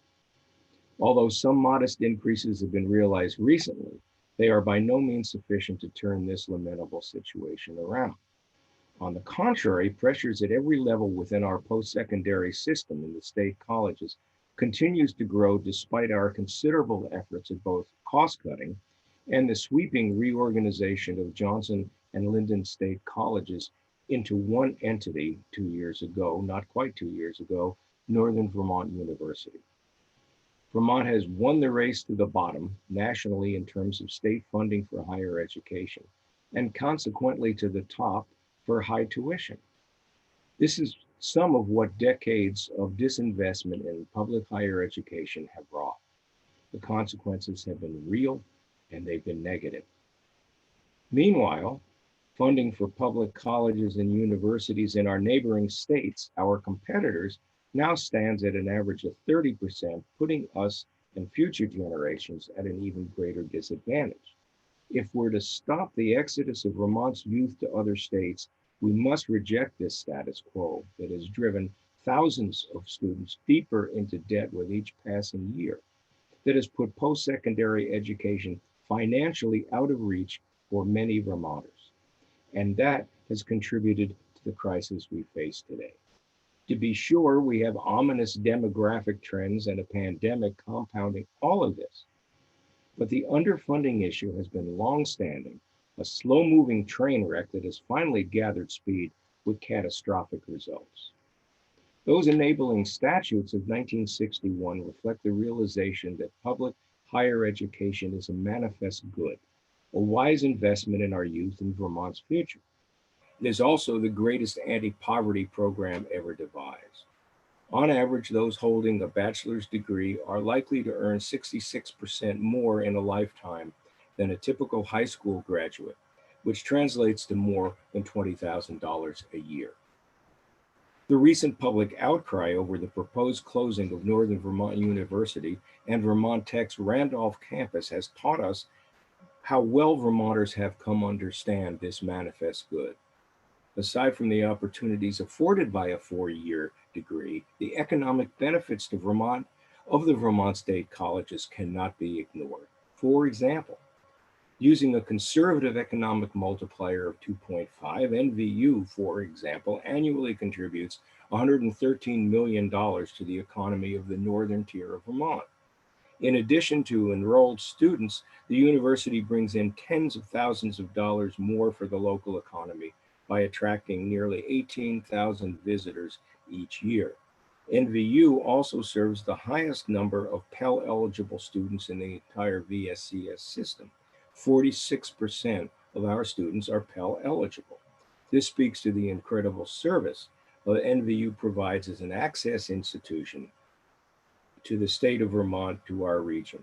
Although some modest increases have been realized recently, they are by no means sufficient to turn this lamentable situation around. On the contrary, pressures at every level within our post-secondary system in the state colleges continues to grow despite our considerable efforts at both cost-cutting and the sweeping reorganization of Johnson and Lyndon State Colleges into one entity 2 years ago, not quite 2 years ago, Northern Vermont University. Vermont has won the race to the bottom nationally in terms of state funding for higher education, and consequently to the top for high tuition. This is some of what decades of disinvestment in public higher education have wrought. The consequences have been real and they've been negative. Meanwhile, funding for public colleges and universities in our neighboring states, our competitors, now stands at an average of 30%, putting us and future generations at an even greater disadvantage. If we're to stop the exodus of Vermont's youth to other states, we must reject this status quo that has driven thousands of students deeper into debt with each passing year, that has put post-secondary education financially out of reach for many Vermonters. And that has contributed to the crisis we face today. To be sure, we have ominous demographic trends and a pandemic compounding all of this. But the underfunding issue has been longstanding, a slow-moving train wreck that has finally gathered speed with catastrophic results. Those enabling statutes of 1961 reflect the realization that public higher education is a manifest good, a wise investment in our youth and Vermont's future. It is also the greatest anti-poverty program ever devised. On average, those holding a bachelor's degree are likely to earn 66% more in a lifetime than a typical high school graduate, which translates to more than $20,000 a year. The recent public outcry over the proposed closing of Northern Vermont University and Vermont Tech's Randolph campus has taught us how well Vermonters have come to understand this manifest good. Aside from the opportunities afforded by a 4-year degree, the economic benefits to Vermont of the Vermont State Colleges cannot be ignored. For example, using a conservative economic multiplier of 2.5, NVU, for example, annually contributes $113 million to the economy of the northern tier of Vermont. In addition to enrolled students, the university brings in tens of thousands of dollars more for the local economy by attracting nearly 18,000 visitors each year. NVU also serves the highest number of Pell eligible students in the entire VSCS system. 46% of our students are Pell eligible. This speaks to the incredible service that NVU provides as an access institution to the state of Vermont, to our region.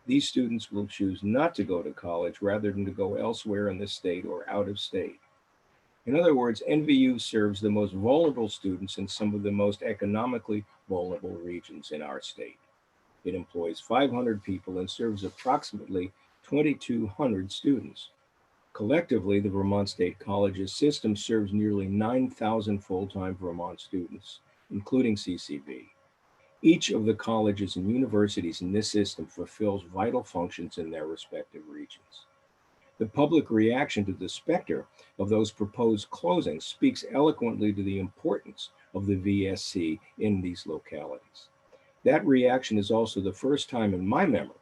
These students will choose not to go to college rather than to go elsewhere in the state or out of state. In other words, NVU serves the most vulnerable students in some of the most economically vulnerable regions in our state. It employs 500 people and serves approximately 2,200 students. Collectively, the Vermont State Colleges system serves nearly 9,000 full-time Vermont students, including CCV. Each of the colleges and universities in this system fulfills vital functions in their respective regions. The public reaction to the specter of those proposed closings speaks eloquently to the importance of the VSC in these localities. That reaction is also the first time in my memory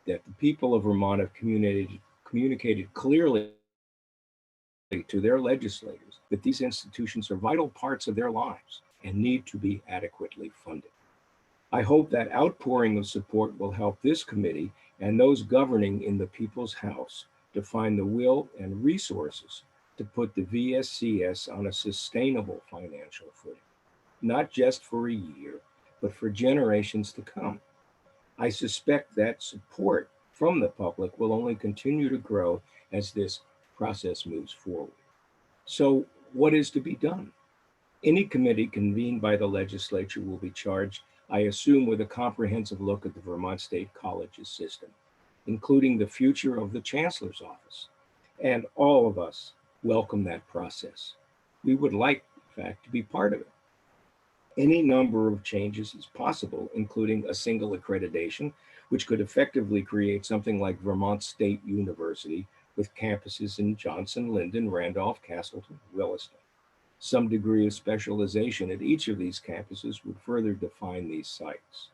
that the people of Vermont have communicated clearly to their legislators that these institutions are vital parts of their lives and need to be adequately funded. I hope that outpouring of support will help this committee and those governing in the People's House to find the will and resources to put the VSCS on a sustainable financial footing, not just for a year, but for generations to come. I suspect that support from the public will only continue to grow as this process moves forward. So, what is to be done? Any committee convened by the legislature will be charged, I assume, with a comprehensive look at the Vermont State Colleges system, including the future of the Chancellor's office. And all of us welcome that process. We would like, in fact, to be part of it. Any number of changes is possible, including a single accreditation, which could effectively create something like Vermont State University with campuses in Johnson, Linden, Randolph, Castleton, Williston. Some degree of specialization at each of these campuses would further define these sites.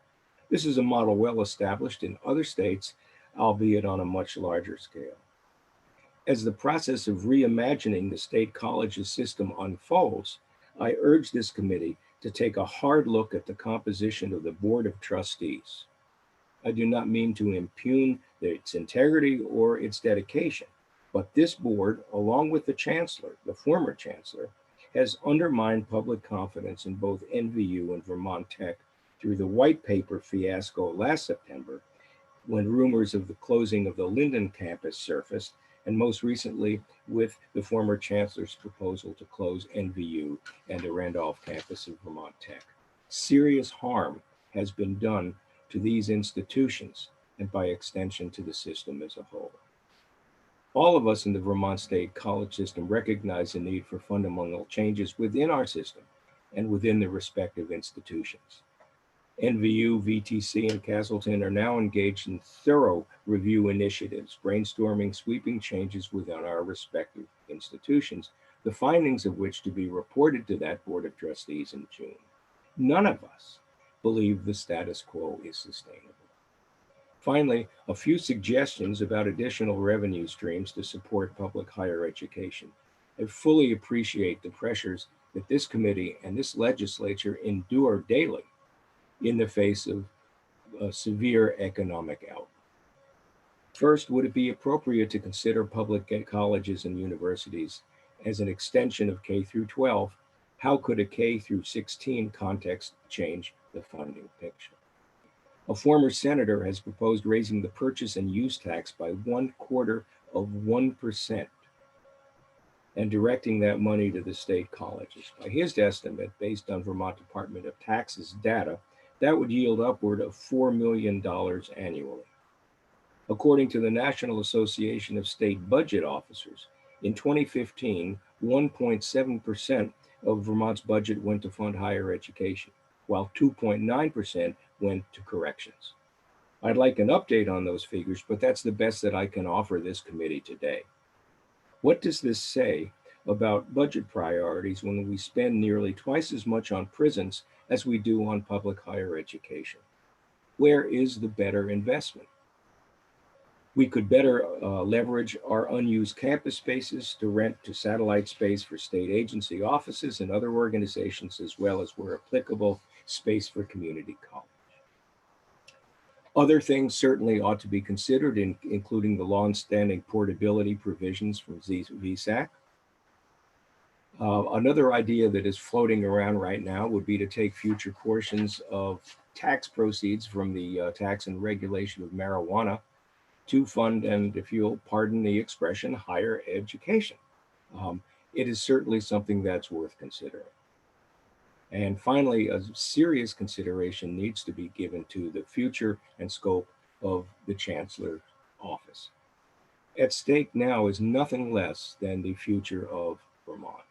This is a model well established in other states, albeit on a much larger scale. As the process of reimagining the state colleges system unfolds, I urge this committee to take a hard look at the composition of the Board of Trustees. I do not mean to impugn its integrity or its dedication, but this board, along with the Chancellor, the former Chancellor, has undermined public confidence in both NVU and Vermont Tech through the white paper fiasco last September, when rumors of the closing of the Linden campus surfaced, and most recently with the former Chancellor's proposal to close NVU and the Randolph campus of Vermont Tech. Serious harm has been done to these institutions and by extension to the system as a whole. All of us in the Vermont State College system recognize the need for fundamental changes within our system and within the respective institutions. NVU, VTC, and Castleton are now engaged in thorough review initiatives, brainstorming sweeping changes within our respective institutions, the findings of which to be reported to that Board of Trustees in June. None of us believe the status quo is sustainable. Finally, a few suggestions about additional revenue streams to support public higher education. I fully appreciate the pressures that this committee and this legislature endure daily in the face of a severe economic outlook. First, would it be appropriate to consider public colleges and universities as an extension of K through 12? How could a K through 16 context change the funding picture? A former senator has proposed raising the purchase and use tax by 1/4% and directing that money to the state colleges. By his estimate, based on Vermont Department of Taxes data, that would yield upward of $4 million annually. According to the National Association of State Budget Officers, in 2015, 1.7% of Vermont's budget went to fund higher education, while 2.9% went to corrections. I'd like an update on those figures, but that's the best that I can offer this committee today. What does this say about budget priorities when we spend nearly twice as much on prisons as we do on public higher education? Where is the better investment? We could better leverage our unused campus spaces to rent to satellite space for state agency offices and other organizations, as well as, where applicable, space for community college. Other things certainly ought to be considered, including the long-standing portability provisions from VSAC. Another idea that is floating around right now would be to take future portions of tax proceeds from the tax and regulation of marijuana to fund, and if you'll pardon the expression, higher education. It is certainly something that's worth considering. And finally, a serious consideration needs to be given to the future and scope of the Chancellor's office. At stake now is nothing less than the future of Vermont,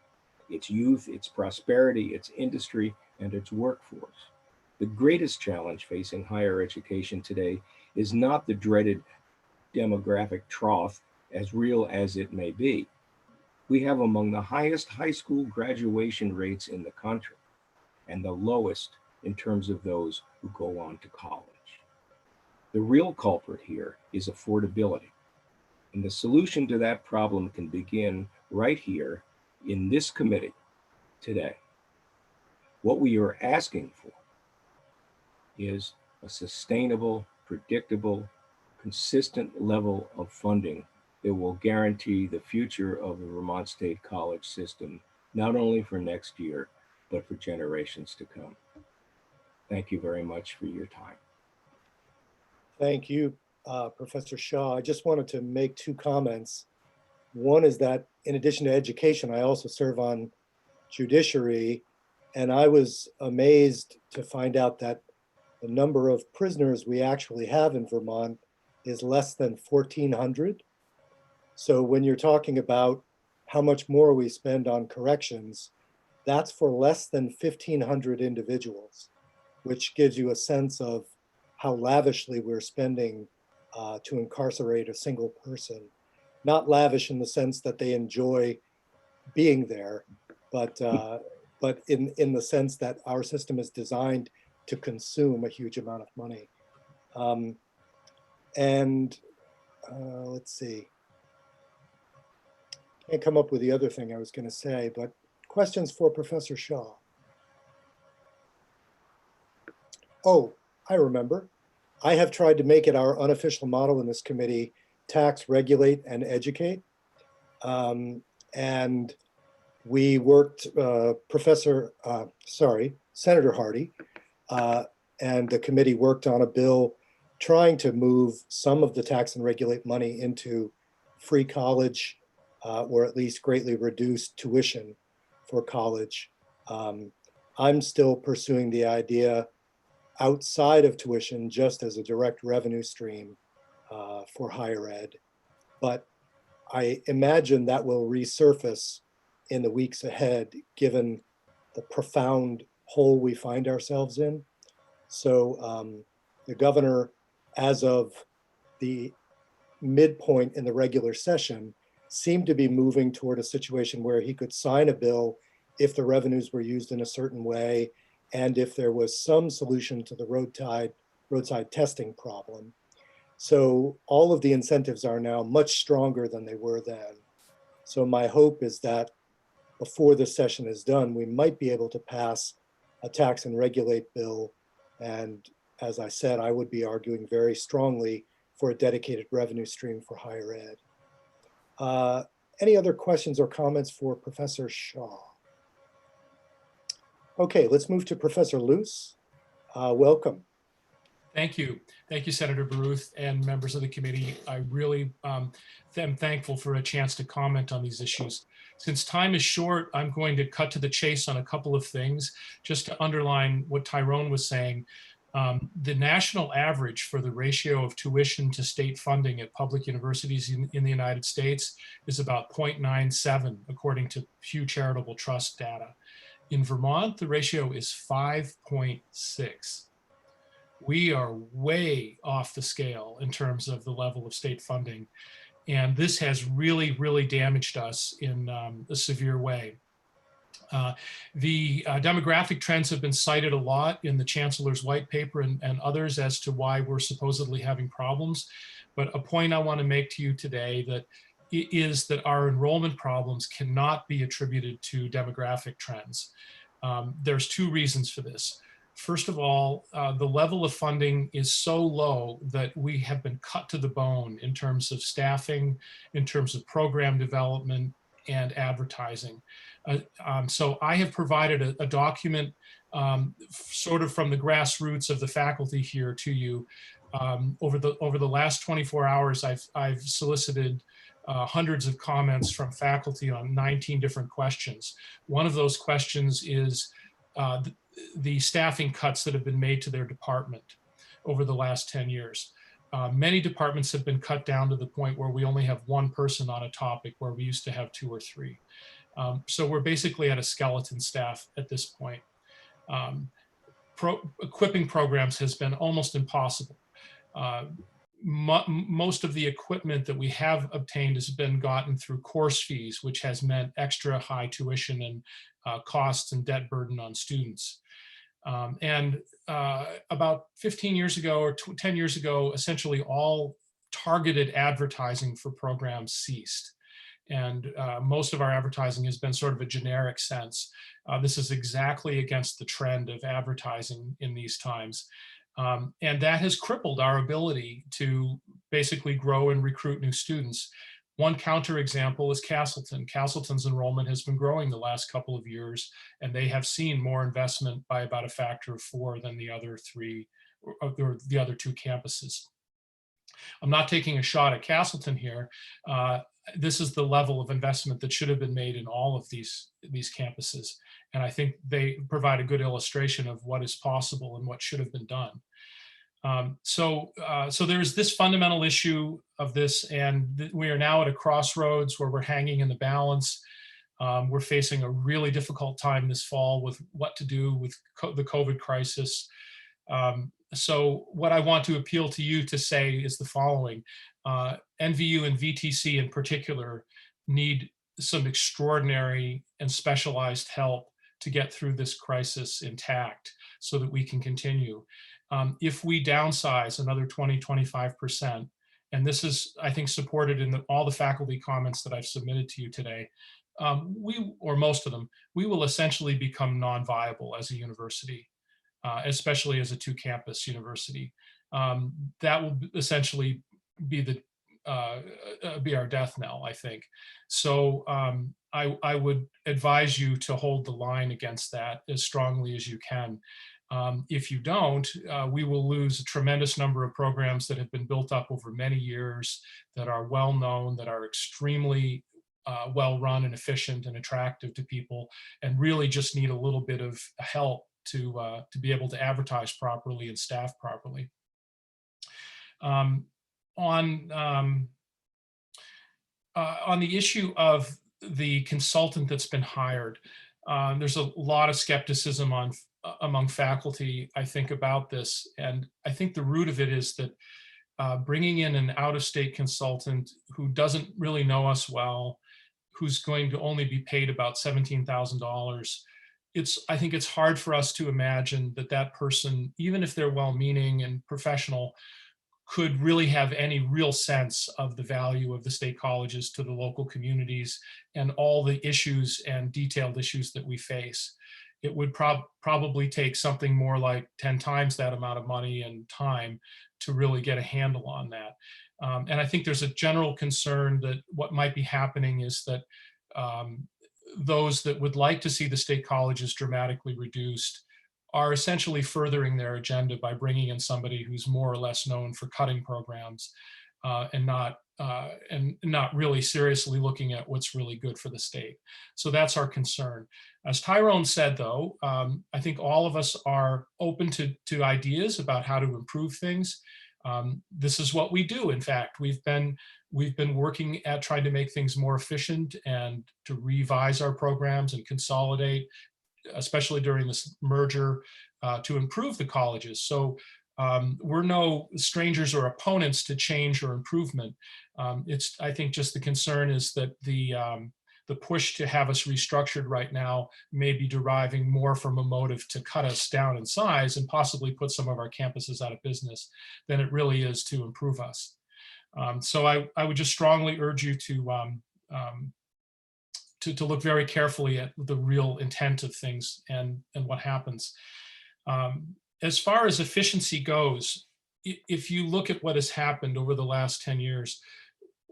its youth, its prosperity, its industry, and its workforce. The greatest challenge facing higher education today is not the dreaded demographic trough, as real as it may be. We have among the highest high school graduation rates in the country, and the lowest in terms of those who go on to college. The real culprit here is affordability. And the solution to that problem can begin right here in this committee today. What we are asking for is a sustainable, predictable, consistent level of funding that will guarantee the future of the Vermont State College system, not only for next year, but for generations to come. Thank you very much for your time. Thank you, Professor Shaw. I just wanted to make two comments. One is that in addition to education, I also serve on judiciary, and I was amazed to find out that the number of prisoners we actually have in Vermont is less than 1,400. So when you're talking about how much more we spend on corrections, that's for less than 1,500 individuals, which gives you a sense of how lavishly we're spending to incarcerate a single person. Not lavish in the sense that they enjoy being there, but in the sense that our system is designed to consume a huge amount of money. Let's see. Can't come up with the other thing I was going to say, but questions for Professor Shaw? Oh, I remember. I have tried to make it our unofficial motto in this committee: tax, regulate, and educate. And we worked, Senator Hardy and the committee worked on a bill trying to move some of the tax and regulate money into free college or at least greatly reduced tuition for college. I'm still pursuing the idea outside of tuition just as a direct revenue stream for higher ed. But I imagine that will resurface in the weeks ahead, given the profound hole we find ourselves in. So the governor, as of the midpoint in the regular session, seemed to be moving toward a situation where he could sign a bill if the revenues were used in a certain way, and if there was some solution to the roadside testing problem. So all of the incentives are now much stronger than they were then. So my hope is that before this session is done, we might be able to pass a tax and regulate bill. And as I said, I would be arguing very strongly for a dedicated revenue stream for higher ed. Any other questions or comments for Professor Shaw? Okay, let's move to Professor Luce. Welcome. Thank you. Thank you, Senator Baruth and members of the committee. I really am thankful for a chance to comment on these issues. Since time is short, I'm going to cut to the chase on a couple of things, just to underline what Tyrone was saying. The national average for the ratio of tuition to state funding at public universities in the United States is about 0.97, according to Pew Charitable Trust data. In Vermont, the ratio is 5.6. We are way off the scale in terms of the level of state funding. And this has really, really damaged us in a severe way. The demographic trends have been cited a lot in the Chancellor's white paper and others as to why we're supposedly having problems. But a point I want to make to you today that is that our enrollment problems cannot be attributed to demographic trends. There's two reasons for this. First of all, the level of funding is so low that we have been cut to the bone in terms of staffing, in terms of program development, and advertising. So I have provided a document sort of from the grassroots of the faculty here to you. Over the last 24 hours, I've solicited hundreds of comments from faculty on 19 different questions. One of those questions is the staffing cuts that have been made to their department over the last 10 years. Many departments have been cut down to the point where we only have one person on a topic where we used to have 2 or 3. So we're basically at a skeleton staff at this point. Equipping programs has been almost impossible. Most of the equipment that we have obtained has been gotten through course fees, which has meant extra high tuition and costs and debt burden on students. About 15 years ago or 10 years ago, essentially all targeted advertising for programs ceased. And most of our advertising has been sort of a generic sense. This is exactly against the trend of advertising in these times. And that has crippled our ability to basically grow and recruit new students. One counterexample is Castleton. Castleton's enrollment has been growing the last couple of years, and they have seen more investment by about a factor of 4 than the other 3 or the other 2 campuses. I'm not taking a shot at Castleton here. This is the level of investment that should have been made in all of these campuses. And I think they provide a good illustration of what is possible and what should have been done. So there's this fundamental issue of this, and we are now at a crossroads where we're hanging in the balance. We're facing a really difficult time this fall with what to do with the COVID crisis. So what I want to appeal to you to say is the following. NVU and VTC in particular need some extraordinary and specialized help to get through this crisis intact so that we can continue. If we downsize another 20–25%, and this is, I think, supported in all the faculty comments that I've submitted to you today, or most of them, we will essentially become non-viable as a university, especially as a 2-campus university. That will essentially be our death knell, I think. So I would advise you to hold the line against that as strongly as you can. If you don't, we will lose a tremendous number of programs that have been built up over many years, that are well known, that are extremely well run and efficient and attractive to people, and really just need a little bit of help to be able to advertise properly and staff properly. On the issue of the consultant that's been hired, there's a lot of skepticism among faculty, I think, about this. And I think the root of it is that bringing in an out-of-state consultant who doesn't really know us well, who's going to only be paid about $17,000, I think it's hard for us to imagine that that person, even if they're well-meaning and professional, could really have any real sense of the value of the state colleges to the local communities and all the issues and detailed issues that we face. It would probably take something more like 10 times that amount of money and time to really get a handle on that. And I think there's a general concern that what might be happening is that those that would like to see the state colleges dramatically reduced are essentially furthering their agenda by bringing in somebody who's more or less known for cutting programs and not really seriously looking at what's really good for the state. So that's our concern. As Tyrone said, though, I think all of us are open to ideas about how to improve things. This is what we do. In fact, we've been working at trying to make things more efficient and to revise our programs and consolidate, especially during this merger, to improve the colleges. So we're no strangers or opponents to change or improvement. I think just the concern is that the the push to have us restructured right now may be deriving more from a motive to cut us down in size and possibly put some of our campuses out of business than it really is to improve us. So I would just strongly urge you to look very carefully at the real intent of things and what happens. As far as efficiency goes, if you look at what has happened over the last 10 years,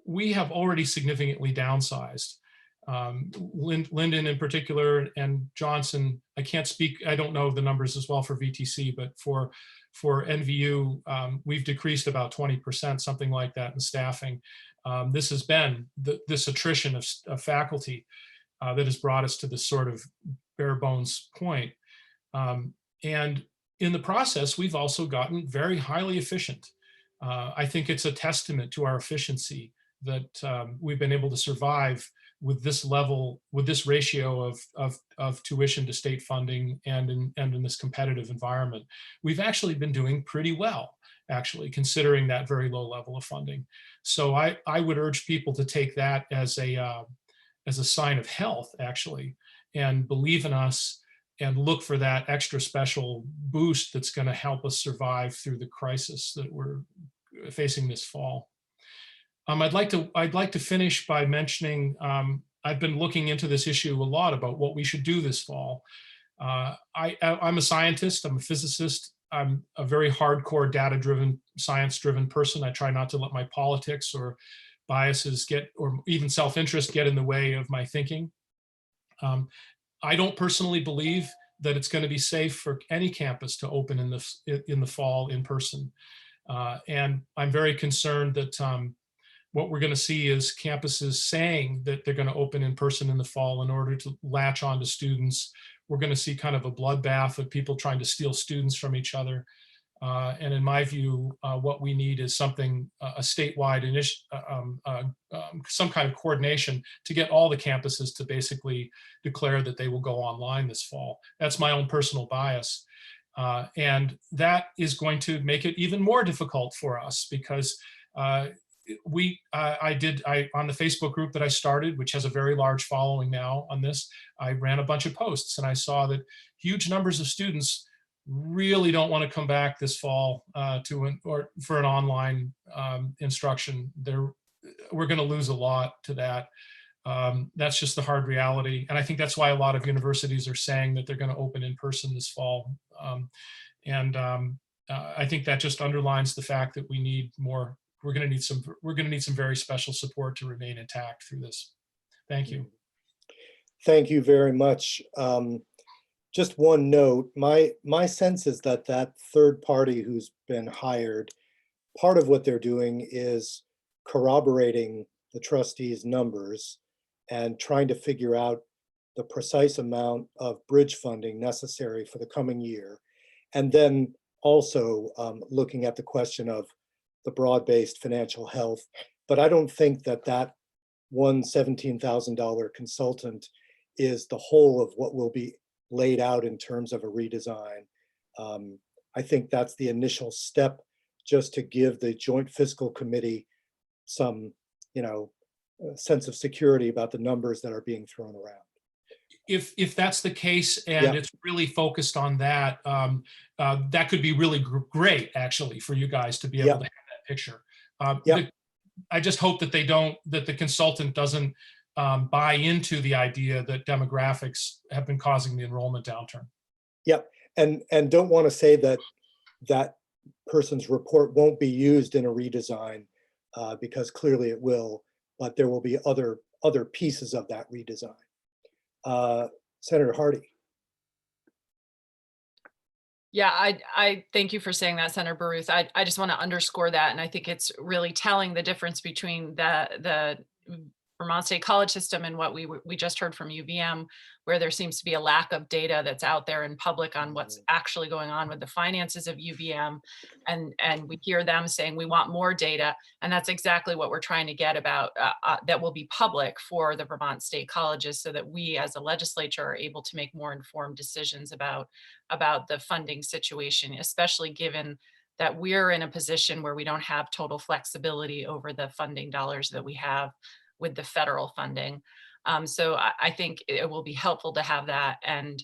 we have already significantly downsized. Lyndon in particular and Johnson, I can't speak, I don't know the numbers as well for VTC, but for NVU, we've decreased about 20%, something like that in staffing. This has been this attrition of faculty that has brought us to this sort of bare bones point. And in the process, we've also gotten very highly efficient. I think it's a testament to our efficiency that we've been able to survive with this level, with this ratio of tuition to state funding and in this competitive environment. We've actually been doing pretty well, actually, considering that very low level of funding. So I would urge people to take that as a sign of health, actually, and believe in us and look for that extra special boost that's going to help us survive through the crisis that we're facing this fall. I'd like to finish by mentioning I've been looking into this issue a lot about what we should do this fall. I'm a scientist, I'm a physicist, I'm a very hardcore data-driven, science-driven person. I try not to let my politics or biases or even self-interest get in the way of my thinking. I don't personally believe that it's going to be safe for any campus to open in the fall in person. And I'm very concerned that what we're going to see is campuses saying that they're going to open in person in the fall in order to latch on to students. We're going to see kind of a bloodbath of people trying to steal students from each other. And in my view, what we need is something, a statewide some kind of coordination to get all the campuses to basically declare that they will go online this fall. That's my own personal bias. And that is going to make it even more difficult for us because on the Facebook group that I started, which has a very large following now on this, I ran a bunch of posts and I saw that huge numbers of students really don't want to come back this fall for an online instruction. We're going to lose a lot to that. That's just the hard reality. And I think that's why a lot of universities are saying that they're going to open in person this fall. I think that just underlines the fact that we need more. We're going to need some very special support to remain intact through this. Thank you. Thank you very much. Just one note, my sense is that third party who's been hired, part of what they're doing is corroborating the trustees' numbers and trying to figure out the precise amount of bridge funding necessary for the coming year. And then also looking at the question of the broad-based financial health. But I don't think that one $17,000 consultant is the whole of what will be laid out in terms of a redesign. I think that's the initial step just to give the Joint Fiscal Committee some, sense of security about the numbers that are being thrown around. If that's the case and it's really focused on that, that could be really great actually for you guys to be able to have that picture. I just hope that the consultant doesn't buy into the idea that demographics have been causing the enrollment downturn. Yep, and don't want to say that person's report won't be used in a redesign because clearly it will, but there will be other pieces of that redesign. Senator Hardy. Yeah, I thank you for saying that, Senator Baruth. I just want to underscore that, and I think it's really telling the difference between the Vermont State College system and what we just heard from UVM, where there seems to be a lack of data that's out there in public on what's actually going on with the finances of UVM. And we hear them saying we want more data. And that's exactly what we're trying to get about that will be public for the Vermont State Colleges so that we as a legislature are able to make more informed decisions about the funding situation, especially given that we're in a position where we don't have total flexibility over the funding dollars that we have with the federal funding. So I think it will be helpful to have that. And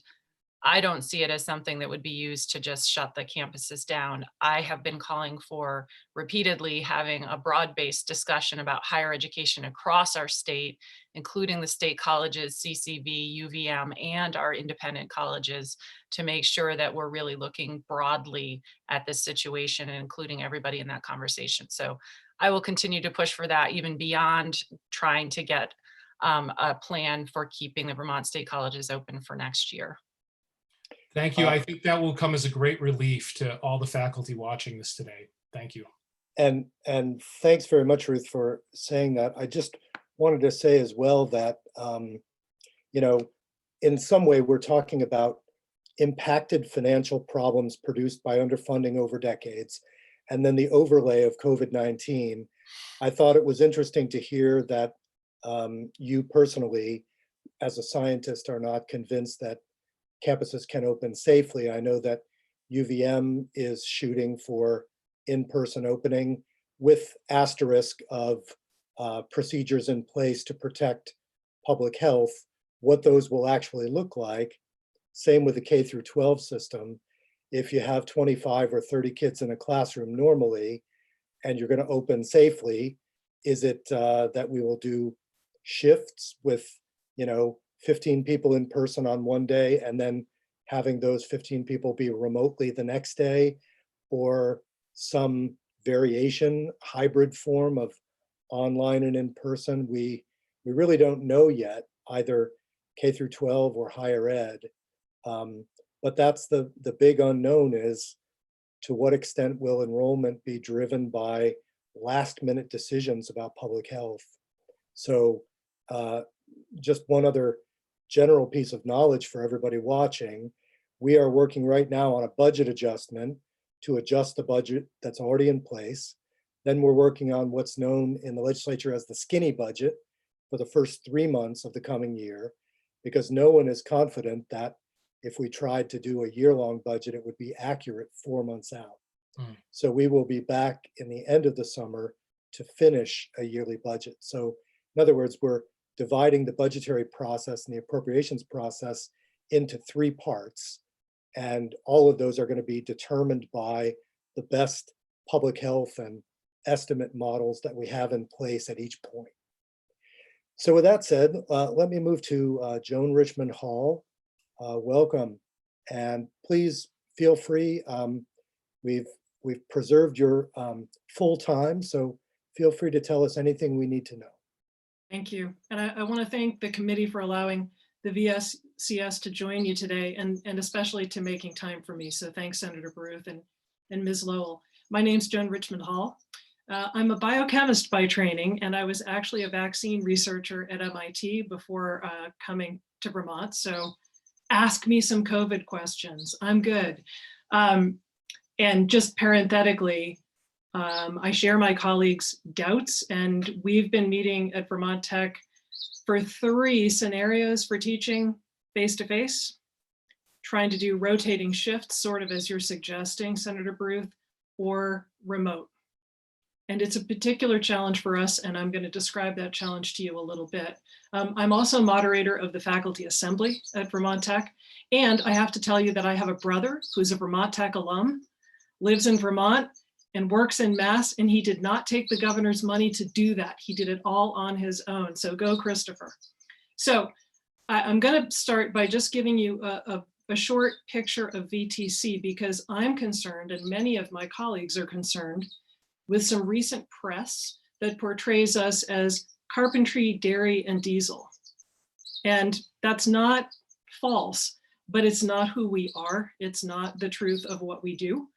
I don't see it as something that would be used to just shut the campuses down. I have been calling for repeatedly having a broad-based discussion about higher education across our state, including the state colleges, CCV, UVM, and our independent colleges, to make sure that we're really looking broadly at this situation and including everybody in that conversation. So I will continue to push for that, even beyond trying to get a plan for keeping the Vermont State Colleges open for next year. Thank you. I think that will come as a great relief to all the faculty watching this today. Thank you. And thanks very much, Ruth, for saying that. I just wanted to say as well that, you know, in some way we're talking about impacted financial problems produced by underfunding over decades, and then the overlay of COVID-19. I thought it was interesting to hear that you personally, as a scientist, are not convinced that campuses can open safely. I know that UVM is shooting for in-person opening with asterisk of procedures in place to protect public health. What those will actually look like, same with the K through 12 system. If you have 25 or 30 kids in a classroom normally, and you're going to open safely, is it that we will do shifts with, 15 people in person on one day and then having those 15 people be remotely the next day, or some variation, hybrid form of online and in person? We really don't know yet, either K through 12 or higher ed. But that's the big unknown, is to what extent will enrollment be driven by last minute decisions about public health? So just one other general piece of knowledge for everybody watching. We are working right now on a budget adjustment to adjust the budget that's already in place. Then we're working on what's known in the legislature as the skinny budget for the first 3 months of the coming year, because no one is confident that if we tried to do a year-long budget, it would be accurate 4 months out. So we will be back in the end of the summer to finish a yearly budget. So in other words, we're dividing the budgetary process and the appropriations process into 3 parts. And all of those are going to be determined by the best public health and estimate models that we have in place at each point. So with that said, let me move to Joan Richmond Hall. Welcome, and please feel free. We've preserved your full time, so feel free to tell us anything we need to know. Thank you. And I want to thank the committee for allowing the VSCS to join you today, and especially to making time for me. So thanks, Senator Baruth and Ms. Lowell. My name's Joan Richmond Hall. I'm a biochemist by training, and I was actually a vaccine researcher at MIT before coming to Vermont. So ask me some COVID questions. I'm good. And just parenthetically, I share my colleagues' doubts, and we've been meeting at Vermont Tech for 3 scenarios for teaching face-to-face, trying to do rotating shifts, sort of as you're suggesting, Senator Baruth, or remote. And it's a particular challenge for us, and I'm going to describe that challenge to you a little bit. I'm also moderator of the Faculty Assembly at Vermont Tech, and I have to tell you that I have a brother who's a Vermont Tech alum, lives in Vermont, and works in Mass, and he did not take the governor's money to do that. He did it all on his own. So go, Christopher. So I'm going to start by just giving you a short picture of VTC, because I'm concerned, and many of my colleagues are concerned, with some recent press that portrays us as carpentry, dairy, and diesel. And that's not false, but it's not who we are. It's not the truth of what we do.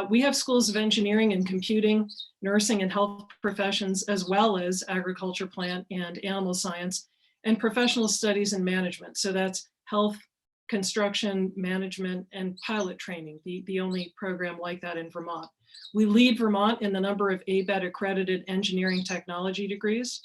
We have schools of engineering and computing, nursing and health professions, as well as agriculture, plant and animal science, and professional studies and management. So that's health, construction, management, and pilot training, the only program like that in Vermont. We lead Vermont in the number of ABET accredited engineering technology degrees,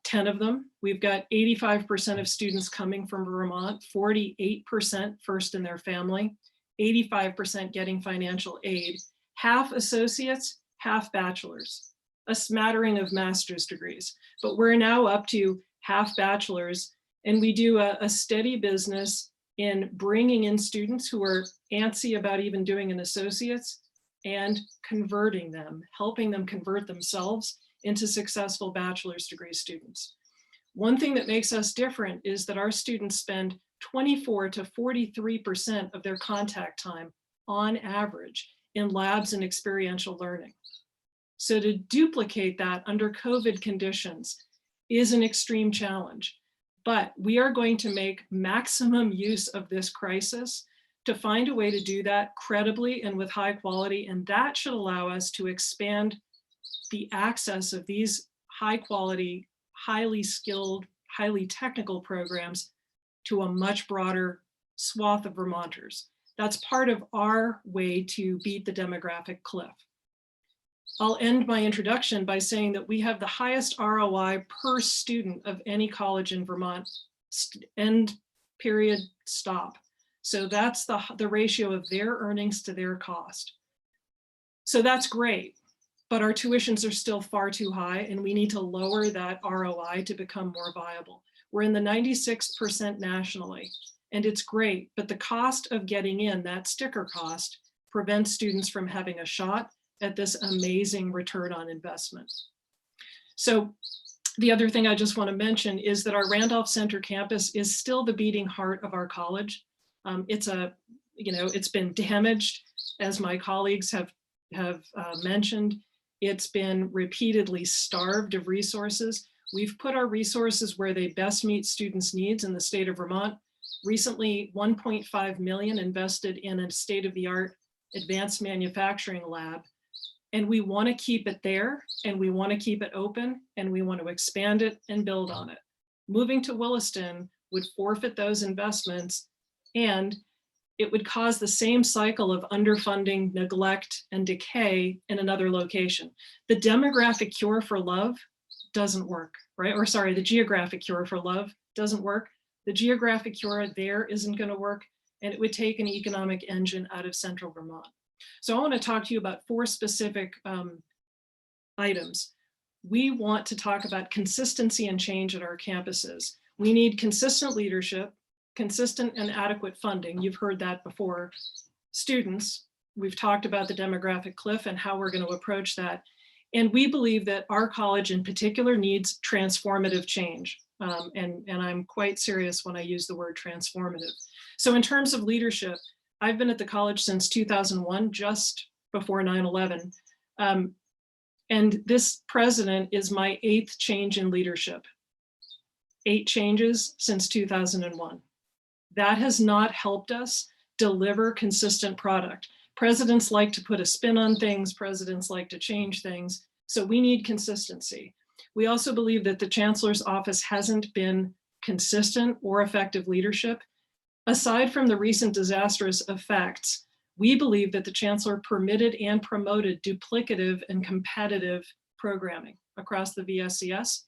10 of them. We've got 85% of students coming from Vermont, 48% first in their family, 85% getting financial aid, half associates, half bachelors, a smattering of master's degrees. But we're now up to half bachelors, and we do a steady business in bringing in students who are antsy about even doing an associate's and converting them, helping them convert themselves into successful bachelor's degree students. One thing that makes us different is that our students spend 24 to 43% of their contact time on average in labs and experiential learning. So to duplicate that under COVID conditions is an extreme challenge, but we are going to make maximum use of this crisis to find a way to do that credibly and with high quality, and that should allow us to expand the access of these high quality, highly skilled, highly technical programs to a much broader swath of Vermonters. That's part of our way to beat the demographic cliff. I'll end my introduction by saying that we have the highest ROI per student of any college in Vermont, end period, stop. So that's the ratio of their earnings to their cost. So that's great, but our tuitions are still far too high and we need to lower that ROI to become more viable. We're in the 96% nationally, and it's great, but the cost of getting in, that sticker cost, prevents students from having a shot at this amazing return on investment. So the other thing I just want to mention is that our Randolph Center campus is still the beating heart of our college. It's been damaged, as my colleagues have mentioned. It's been repeatedly starved of resources. We've put our resources where they best meet students' needs in the state of Vermont. Recently, 1.5 million invested in a state-of-the-art advanced manufacturing lab. And we want to keep it there, and we want to keep it open, and we want to expand it and build on it. Moving to Williston would forfeit those investments, and it would cause the same cycle of underfunding, neglect, and decay in another location. The demographic cure for love doesn't work, right? Or sorry, the geographic cure for love doesn't work. The geographic cure there isn't going to work, and it would take an economic engine out of central Vermont. So I want to talk to you about 4 specific items. We want to talk about consistency and change at our campuses. We need consistent leadership, consistent and adequate funding. You've heard that before. Students, we've talked about the demographic cliff and how we're going to approach that. And we believe that our college in particular needs transformative change. And I'm quite serious when I use the word transformative. So in terms of leadership, I've been at the college since 2001, just before 9/11. And this president is my 8th change in leadership. 8 changes since 2001. That has not helped us deliver consistent product. Presidents like to put a spin on things, presidents like to change things. So we need consistency. We also believe that the chancellor's office hasn't been consistent or effective leadership. Aside from the recent disastrous effects, we believe that the chancellor permitted and promoted duplicative and competitive programming across the VSCS,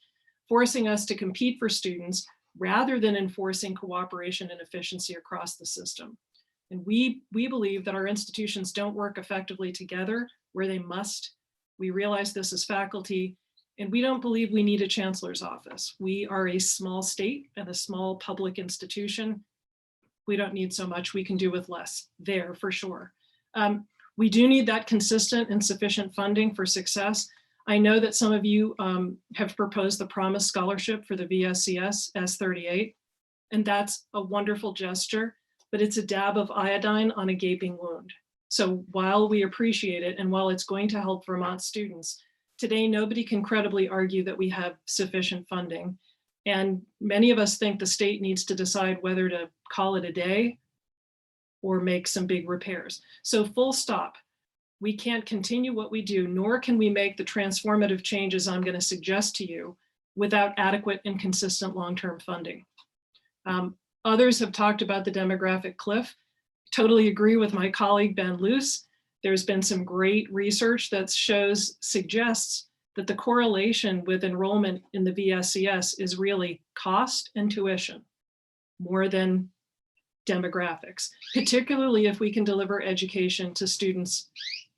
forcing us to compete for students rather than enforcing cooperation and efficiency across the system. And we believe that our institutions don't work effectively together where they must. We realize this as faculty, and we don't believe we need a chancellor's office. We are a small state and a small public institution. We don't need so much. We can do with less there for sure. We do need that consistent and sufficient funding for success. I know that some of you have proposed the Promise Scholarship for the VSCS S38, and that's a wonderful gesture, but it's a dab of iodine on a gaping wound. So while we appreciate it, and while it's going to help Vermont students, today nobody can credibly argue that we have sufficient funding. And many of us think the state needs to decide whether to call it a day or make some big repairs. So full stop. We can't continue what we do, nor can we make the transformative changes I'm going to suggest to you without adequate and consistent long-term funding. Others have talked about the demographic cliff. Totally agree with my colleague, Ben Luce. There's been some great research that suggests that the correlation with enrollment in the VSCS is really cost and tuition more than demographics, particularly if we can deliver education to students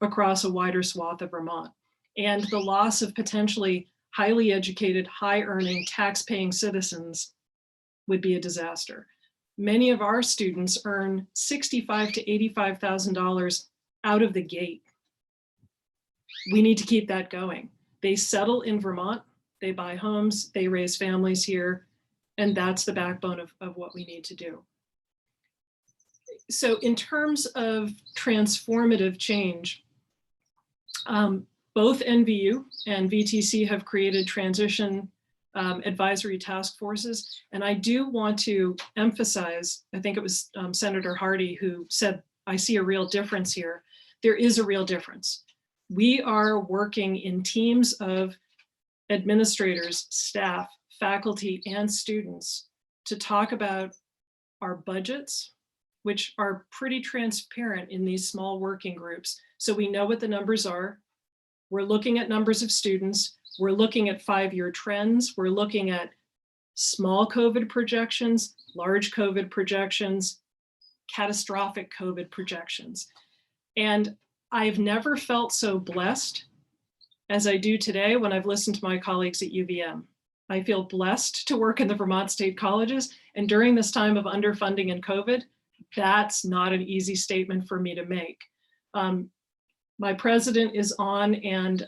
across a wider swath of Vermont. And the loss of potentially highly educated, high earning, tax paying citizens would be a disaster. Many of our students earn $65,000 to $85,000 out of the gate. We need to keep that going. They settle in Vermont, they buy homes, they raise families here, and that's the backbone of what we need to do. So in terms of transformative change, both NVU and VTC have created transition advisory task forces. And I do want to emphasize, I think it was Senator Hardy who said, I see a real difference here. There is a real difference. We are working in teams of administrators, staff, faculty, and students to talk about our budgets, which are pretty transparent in these small working groups. So we know what the numbers are. We're looking at numbers of students. We're looking at 5-year trends. We're looking at small COVID projections, large COVID projections, catastrophic COVID projections. And I've never felt so blessed as I do today when I've listened to my colleagues at UVM. I feel blessed to work in the Vermont State Colleges. And during this time of underfunding and COVID, that's not an easy statement for me to make. My president is on and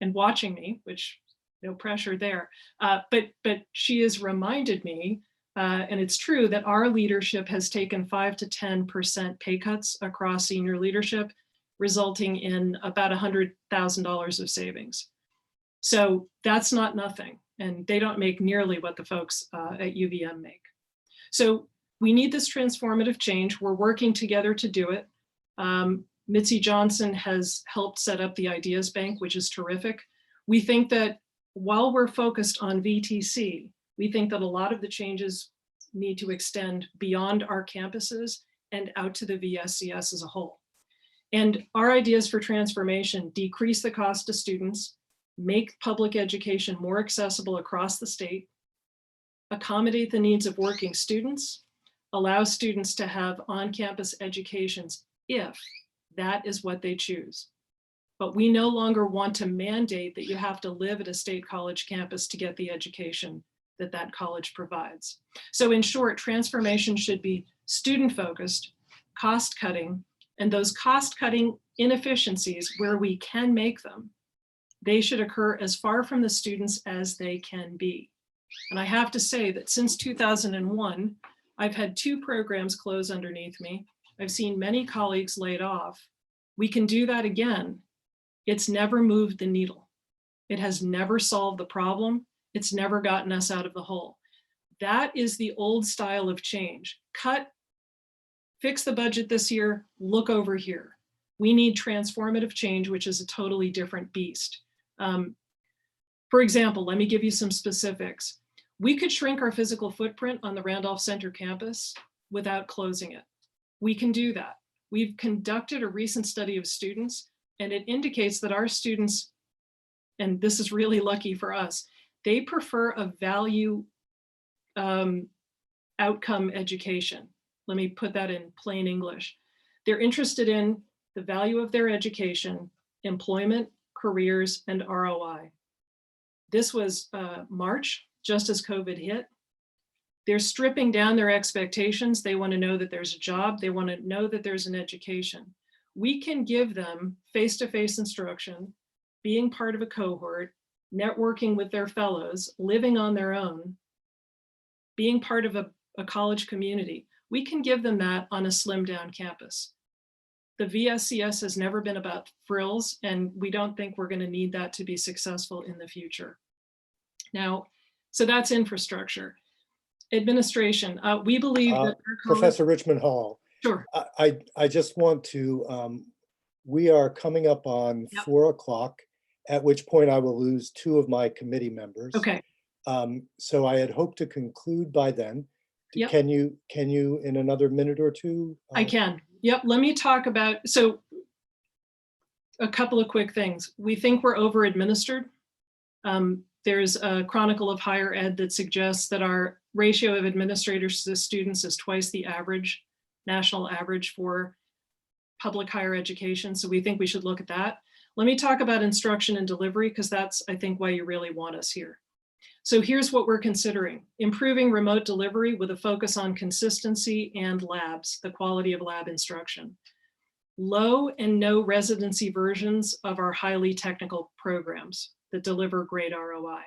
watching me, which no pressure there. But she has reminded me, and it's true, that our leadership has taken 5 to 10% pay cuts across senior leadership, resulting in about $100,000 of savings. So that's not nothing. And they don't make nearly what the folks at UVM make. So we need this transformative change. We're working together to do it. Mitzi Johnson has helped set up the Ideas Bank, which is terrific. We think that while we're focused on VTC, we think that a lot of the changes need to extend beyond our campuses and out to the VSCS as a whole. And our ideas for transformation: decrease the cost to students, make public education more accessible across the state, accommodate the needs of working students, allow students to have on-campus educations if that is what they choose. But we no longer want to mandate that you have to live at a state college campus to get the education that that college provides. So in short, transformation should be student-focused, cost-cutting, and those cost-cutting inefficiencies, where we can make them, they should occur as far from the students as they can be. And I have to say that since 2001, I've had 2 programs close underneath me. I've seen many colleagues laid off. We can do that again. It's never moved the needle. It has never solved the problem. It's never gotten us out of the hole. That is the old style of change. Cut, fix the budget this year, look over here. We need transformative change, which is a totally different beast. For example, let me give you some specifics. We could shrink our physical footprint on the Randolph Center campus without closing it. We can do that. We've conducted a recent study of students, and it indicates that our students, and this is really lucky for us, they prefer a value outcome education. Let me put that in plain English. They're interested in the value of their education, employment, careers, and ROI. This was March, just as COVID hit. They're stripping down their expectations. They want to know that there's a job. They want to know that there's an education. We can give them face-to-face instruction, being part of a cohort, networking with their fellows, living on their own, being part of a college community. We can give them that on a slimmed down campus. The VSCS has never been about frills, and we don't think we're going to need that to be successful in the future. Now, so that's infrastructure. Administration, we believe that Professor Richmond Hall. Sure. I just want to, we are coming up on 4 o'clock, at which point I will lose 2 of my committee members. Okay. So I had hoped to conclude by then. Yep. Can you in another minute or 2? I can. Yep. Let me talk about, so a couple of quick things. We think we're over administered. There's a Chronicle of Higher Ed that suggests that our ratio of administrators to students is twice the average, national average for public higher education. So we think we should look at that. Let me talk about instruction and delivery, because that's, I think, why you really want us here. So here's what we're considering: improving remote delivery with a focus on consistency and labs, the quality of lab instruction. Low and no residency versions of our highly technical programs that deliver great ROI.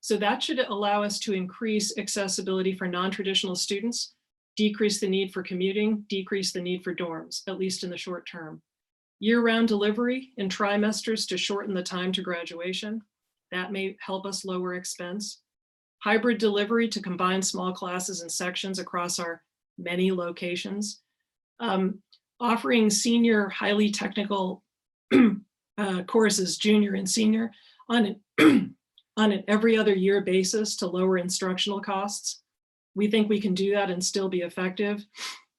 So that should allow us to increase accessibility for non-traditional students, decrease the need for commuting, decrease the need for dorms, at least in the short term. Year-round delivery in trimesters to shorten the time to graduation. That may help us lower expense. Hybrid delivery to combine small classes and sections across our many locations. Offering senior highly technical courses, junior and senior, on an every other year basis to lower instructional costs. We think we can do that and still be effective.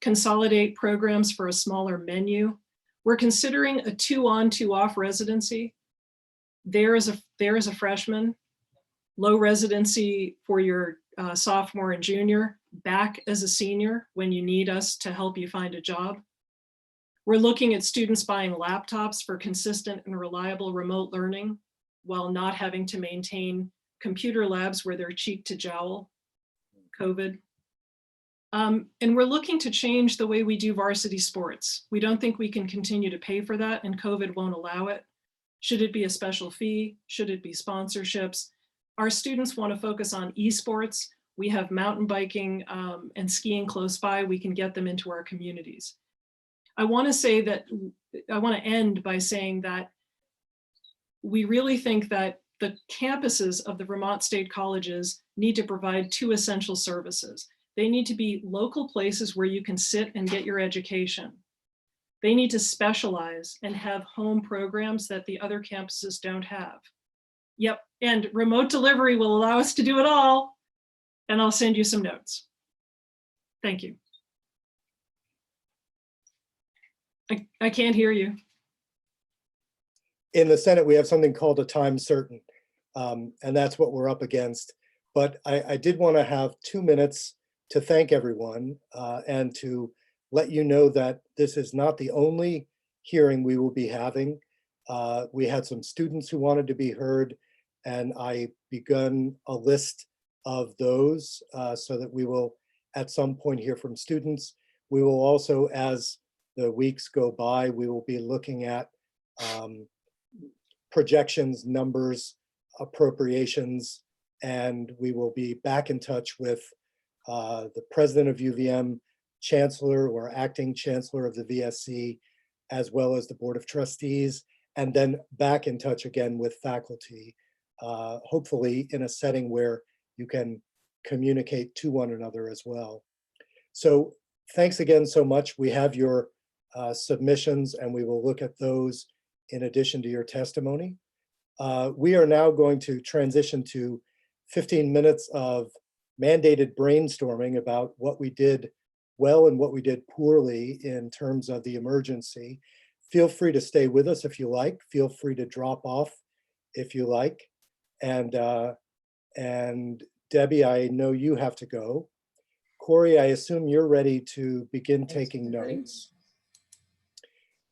Consolidate programs for a smaller menu. We're considering a 2-on, 2-off residency. There is a freshman, low residency for your sophomore and junior, back as a senior when you need us to help you find a job. We're looking at students buying laptops for consistent and reliable remote learning while not having to maintain computer labs where they're cheek to jowl, COVID. And we're looking to change the way we do varsity sports. We don't think we can continue to pay for that, and COVID won't allow it. Should it be a special fee? Should it be sponsorships? Our students want to focus on esports. We have mountain biking and skiing close by. We can get them into our communities. I want to end by saying that we really think that the campuses of the Vermont State Colleges need to provide 2 essential services. They need to be local places where you can sit and get your education. They need to specialize and have home programs that the other campuses don't have. Yep, and remote delivery will allow us to do it all. And I'll send you some notes. Thank you. I can't hear you. In the Senate, we have something called a time certain, and that's what we're up against. But I did want to have 2 minutes to thank everyone and to let you know that this is not the only hearing we will be having. We had some students who wanted to be heard, and I begun a list of those so that we will at some point hear from students. We will also, as the weeks go by, we will be looking at projections, numbers, appropriations, and we will be back in touch with the president of UVM, chancellor or acting chancellor of the VSC, as well as the board of trustees, and then back in touch again with faculty, hopefully in a setting where you can communicate to one another as well. So thanks again so much. We have your submissions and we will look at those in addition to your testimony. We are now going to transition to 15 minutes of mandated brainstorming about what we did well and what we did poorly in terms of the emergency. Feel free to stay with us if you like. Feel free to drop off if you like. And Debbie, I know you have to go. Corey, I assume you're ready to begin taking notes.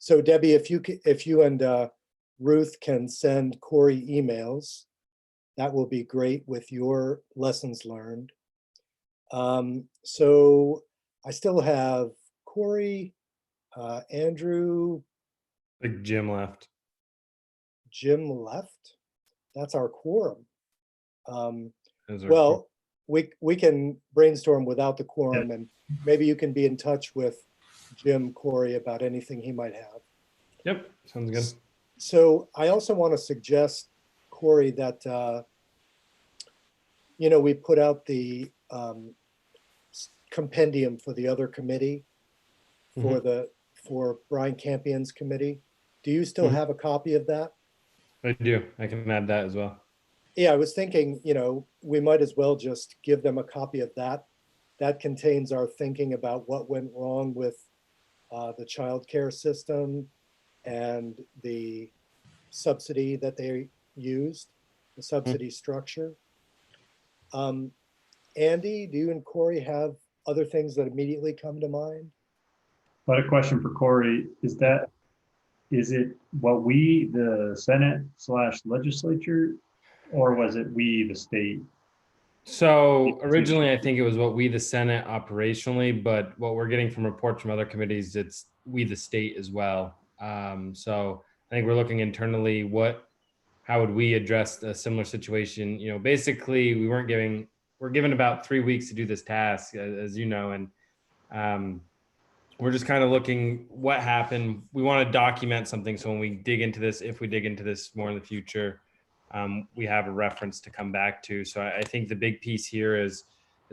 So Debbie, if you and Ruth can send Corey emails, that will be great with your lessons learned. So I still have Corey, Andrew. I think Jim left. Jim left? That's our quorum. Well, we can brainstorm without the quorum, and maybe you can be in touch with Jim, Corey about anything he might have. Yep, sounds good. So I also want to suggest, Corey, that we put out the compendium for the other committee, for Brian Campion's committee. Do you still have a copy of that? I do. I can add that as well. Yeah, I was thinking, we might as well just give them a copy of that. That contains our thinking about what went wrong with the childcare system and the subsidy that they used, the subsidy structure. Andy, do you and Corey have other things that immediately come to mind? But a question for Corey, is that is it what we, the Senate / legislature, or was it we, the state? So originally, I think it was what we, the Senate, operationally, but what we're getting from reports from other committees, it's we, the state, as well. So I think we're looking internally, how would we address a similar situation? You know, basically, we're given about 3 weeks to do this task, as you know, and we're just kind of looking what happened. We want to document something, so when we dig into this, if we dig into this more in the future, we have a reference to come back to. So I think the big piece here is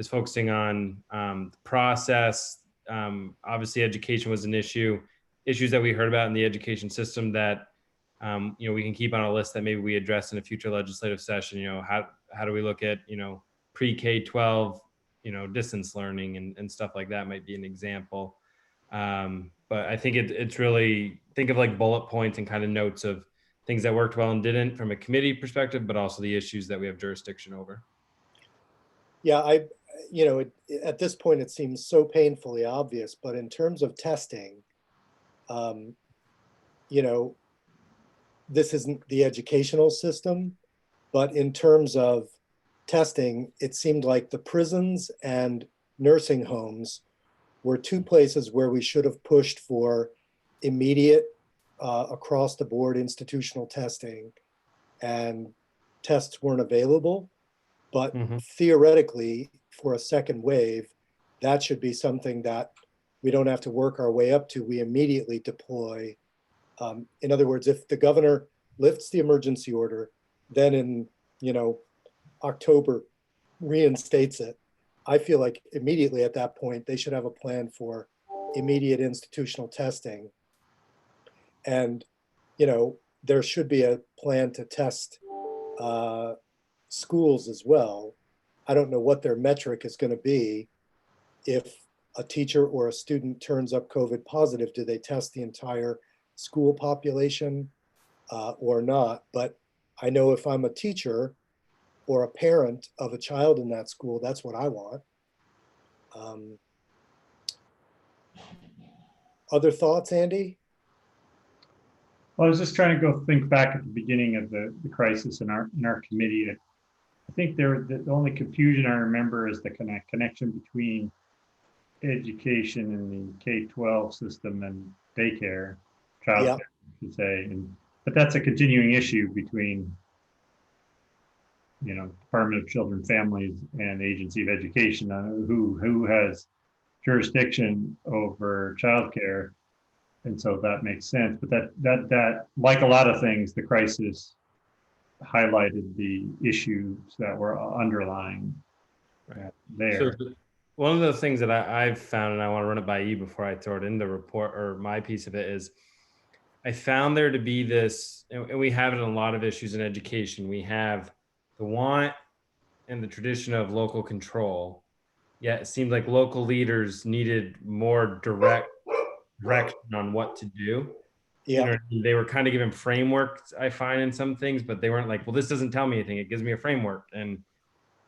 focusing on the process. Obviously, education was an issues that we heard about in the education system that you know, we can keep on a list that maybe we address in a future legislative session. You know, how do we look at, you know, pre-K-12, you know, distance learning and stuff like that might be an example. But I think it's really think of like bullet points and kind of notes of things that worked well and didn't from a committee perspective, but also the issues that we have jurisdiction over. Yeah, you know, at this point, it seems so painfully obvious, but in terms of testing, you know, this isn't the educational system, but in terms of testing, it seemed like the prisons and nursing homes were two places where we should have pushed for immediate across the board institutional testing, and tests weren't available. But theoretically, for a second wave, that should be something that we don't have to work our way up to. We immediately deploy. In other words, if the governor lifts the emergency order, then in, you know, October reinstates it, I feel like immediately at that point, they should have a plan for immediate institutional testing. And, you know, there should be a plan to test schools as well. I don't know what their metric is going to be. If a teacher or a student turns up COVID positive, do they test the entire school population or not? But I know if I'm a teacher or a parent of a child in that school, that's what I want. Other thoughts, Andy? Well, I was just trying to think back at the beginning of the crisis in our committee. I think the only confusion I remember is the connection between education in the K-12 system and daycare, childcare, I should say. But that's a continuing issue between, you know, Department of Children, Families, and Agency of Education on who has jurisdiction over childcare. And so that makes sense. But that like a lot of things, the crisis highlighted the issues that were underlying there. So one of the things that I've found, and I want to run it by you before I throw it in the report or my piece of it, is I found there to be this, and we have it in a lot of issues in education. We have the want and the tradition of local control. Yet it seemed like local leaders needed more direct direction on what to do. Yeah. You know, they were kind of given frameworks, I find, in some things, but they weren't like, well, this doesn't tell me anything. It gives me a framework. And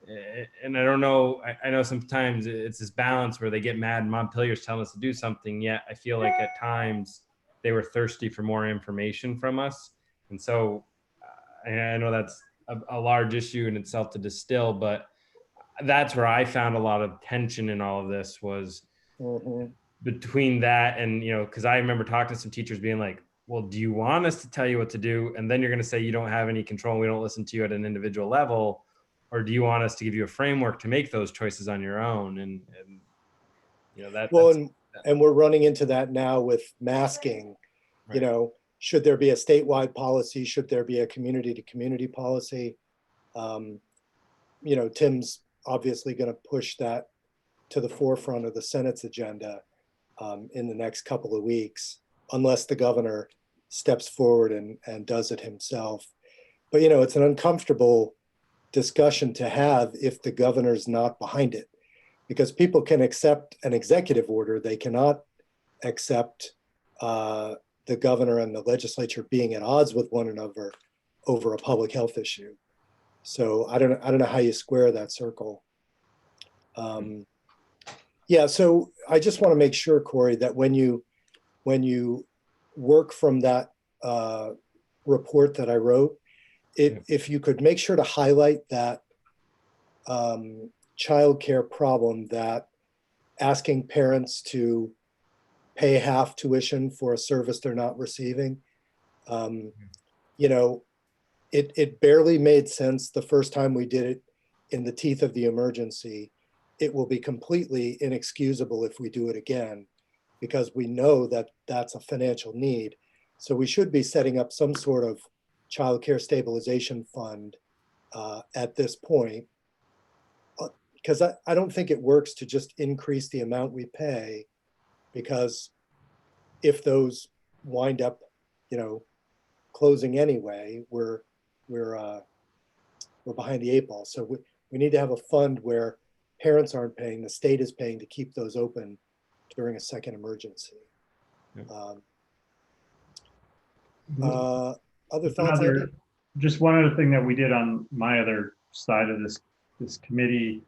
I don't know, I know sometimes it's this balance where they get mad and Montpelier's telling us to do something, yet I feel like at times they were thirsty for more information from us. And so I know that's a large issue in itself to distill, but that's where I found a lot of tension in all of this was between that and, you know, because I remember talking to some teachers being like, well, do you want us to tell you what to do? And then you're going to say you don't have any control and we don't listen to you at an individual level. Or do you want us to give you a framework to make those choices on your own? And you know, that. Well, and we're running into that now with masking. Right. You know, should there be a statewide policy? Should there be a community to community policy? You know, Tim's obviously going to push that to the forefront of the Senate's agenda in the next couple of weeks, unless the governor steps forward and does it himself. But, you know, it's an uncomfortable discussion to have if the governor's not behind it, because people can accept an executive order. They cannot accept the governor and the legislature being at odds with one another over a public health issue. So I don't know how you square that circle. Yeah, so I just want to make sure, Corey, that when you work from that report that I wrote, if you could make sure to highlight that childcare problem, that asking parents to pay half tuition for a service they're not receiving. You know, it barely made sense the first time we did it in the teeth of the emergency. It will be completely inexcusable if we do it again, because we know that that's a financial need. So we should be setting up some sort of childcare stabilization fund at this point, because I don't think it works to just increase the amount we pay, because if those wind up, you know, closing anyway, we're behind the eight ball. So we need to have a fund where parents aren't paying, the state is paying to keep those open during a second emergency. Other thoughts? Just one other thing that we did on my other side of this committee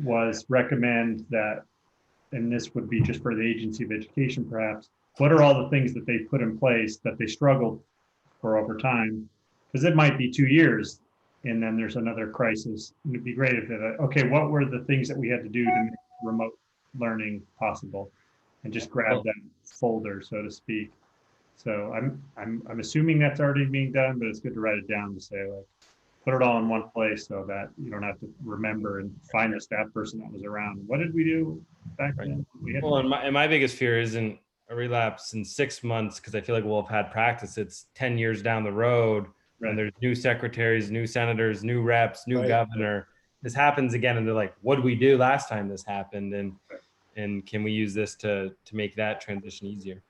was recommend that, and this would be just for the Agency of Education perhaps, what are all the things that they put in place that they struggled for over time? Because it might be 2 years and then there's another crisis. It'd be great if they're like, okay, what were the things that we had to do to make remote learning possible? And just grab that folder, so to speak. So I'm assuming that's already being done, but it's good to write it down to say, like, put it all in one place so that you don't have to remember and find the staff person that was around. What did we do back then? Well, and my biggest fear isn't a relapse in 6 months, because I feel like we'll have had practice. It's 10 years down the road, and there's new secretaries, new senators, new reps, new governor. This happens again, and they're like, what did we do last time this happened? And can we use this to make that transition easier?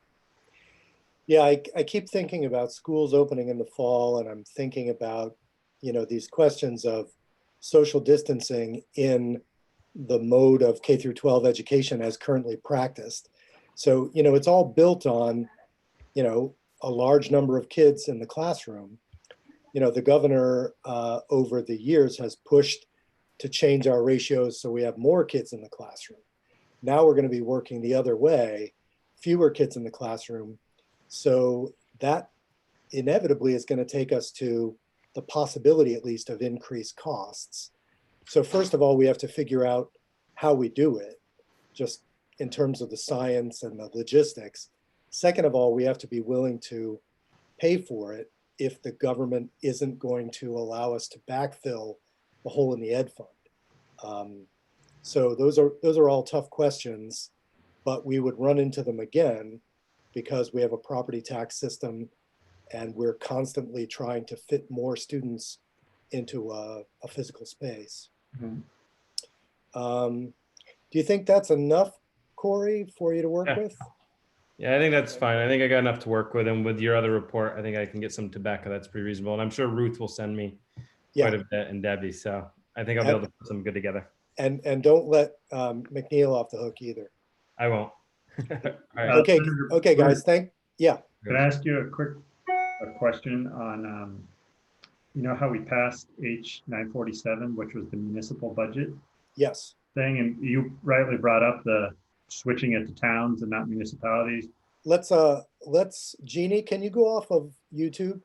Yeah, I keep thinking about schools opening in the fall, and I'm thinking about, you know, these questions of social distancing in the mode of K through 12 education as currently practiced. So, you know, it's all built on, you know, a large number of kids in the classroom. You know, the governor over the years has pushed to change our ratios so we have more kids in the classroom. Now we're going to be working the other way, fewer kids in the classroom. So that inevitably is going to take us to the possibility, at least, of increased costs. So first of all, we have to figure out how we do it, just in terms of the science and the logistics. Second of all, we have to be willing to pay for it if the government isn't going to allow us to backfill the hole in the ed fund. So those are all tough questions, but we would run into them again because we have a property tax system and we're constantly trying to fit more students into a physical space. Mhm. Do you think that's enough, Corey, for you to work with? Yeah, I think that's fine. I think I got enough to work with, and with your other report, I think I can get some tobacco. That's pretty reasonable. And I'm sure Ruth will send me quite a bit, and Debbie. So I think I'll be able to put some good together. And don't let McNeil off the hook either. I won't. All right. Okay, guys. Can I ask you a quick question on, you know how we passed H 947, which was the municipal budget Yes. thing, and you rightly brought up the switching it to towns and not municipalities. Let's Jeannie, can you go off of YouTube?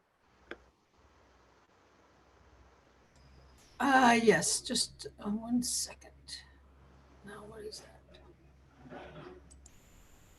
Yes, just 1 second. Now, what is that?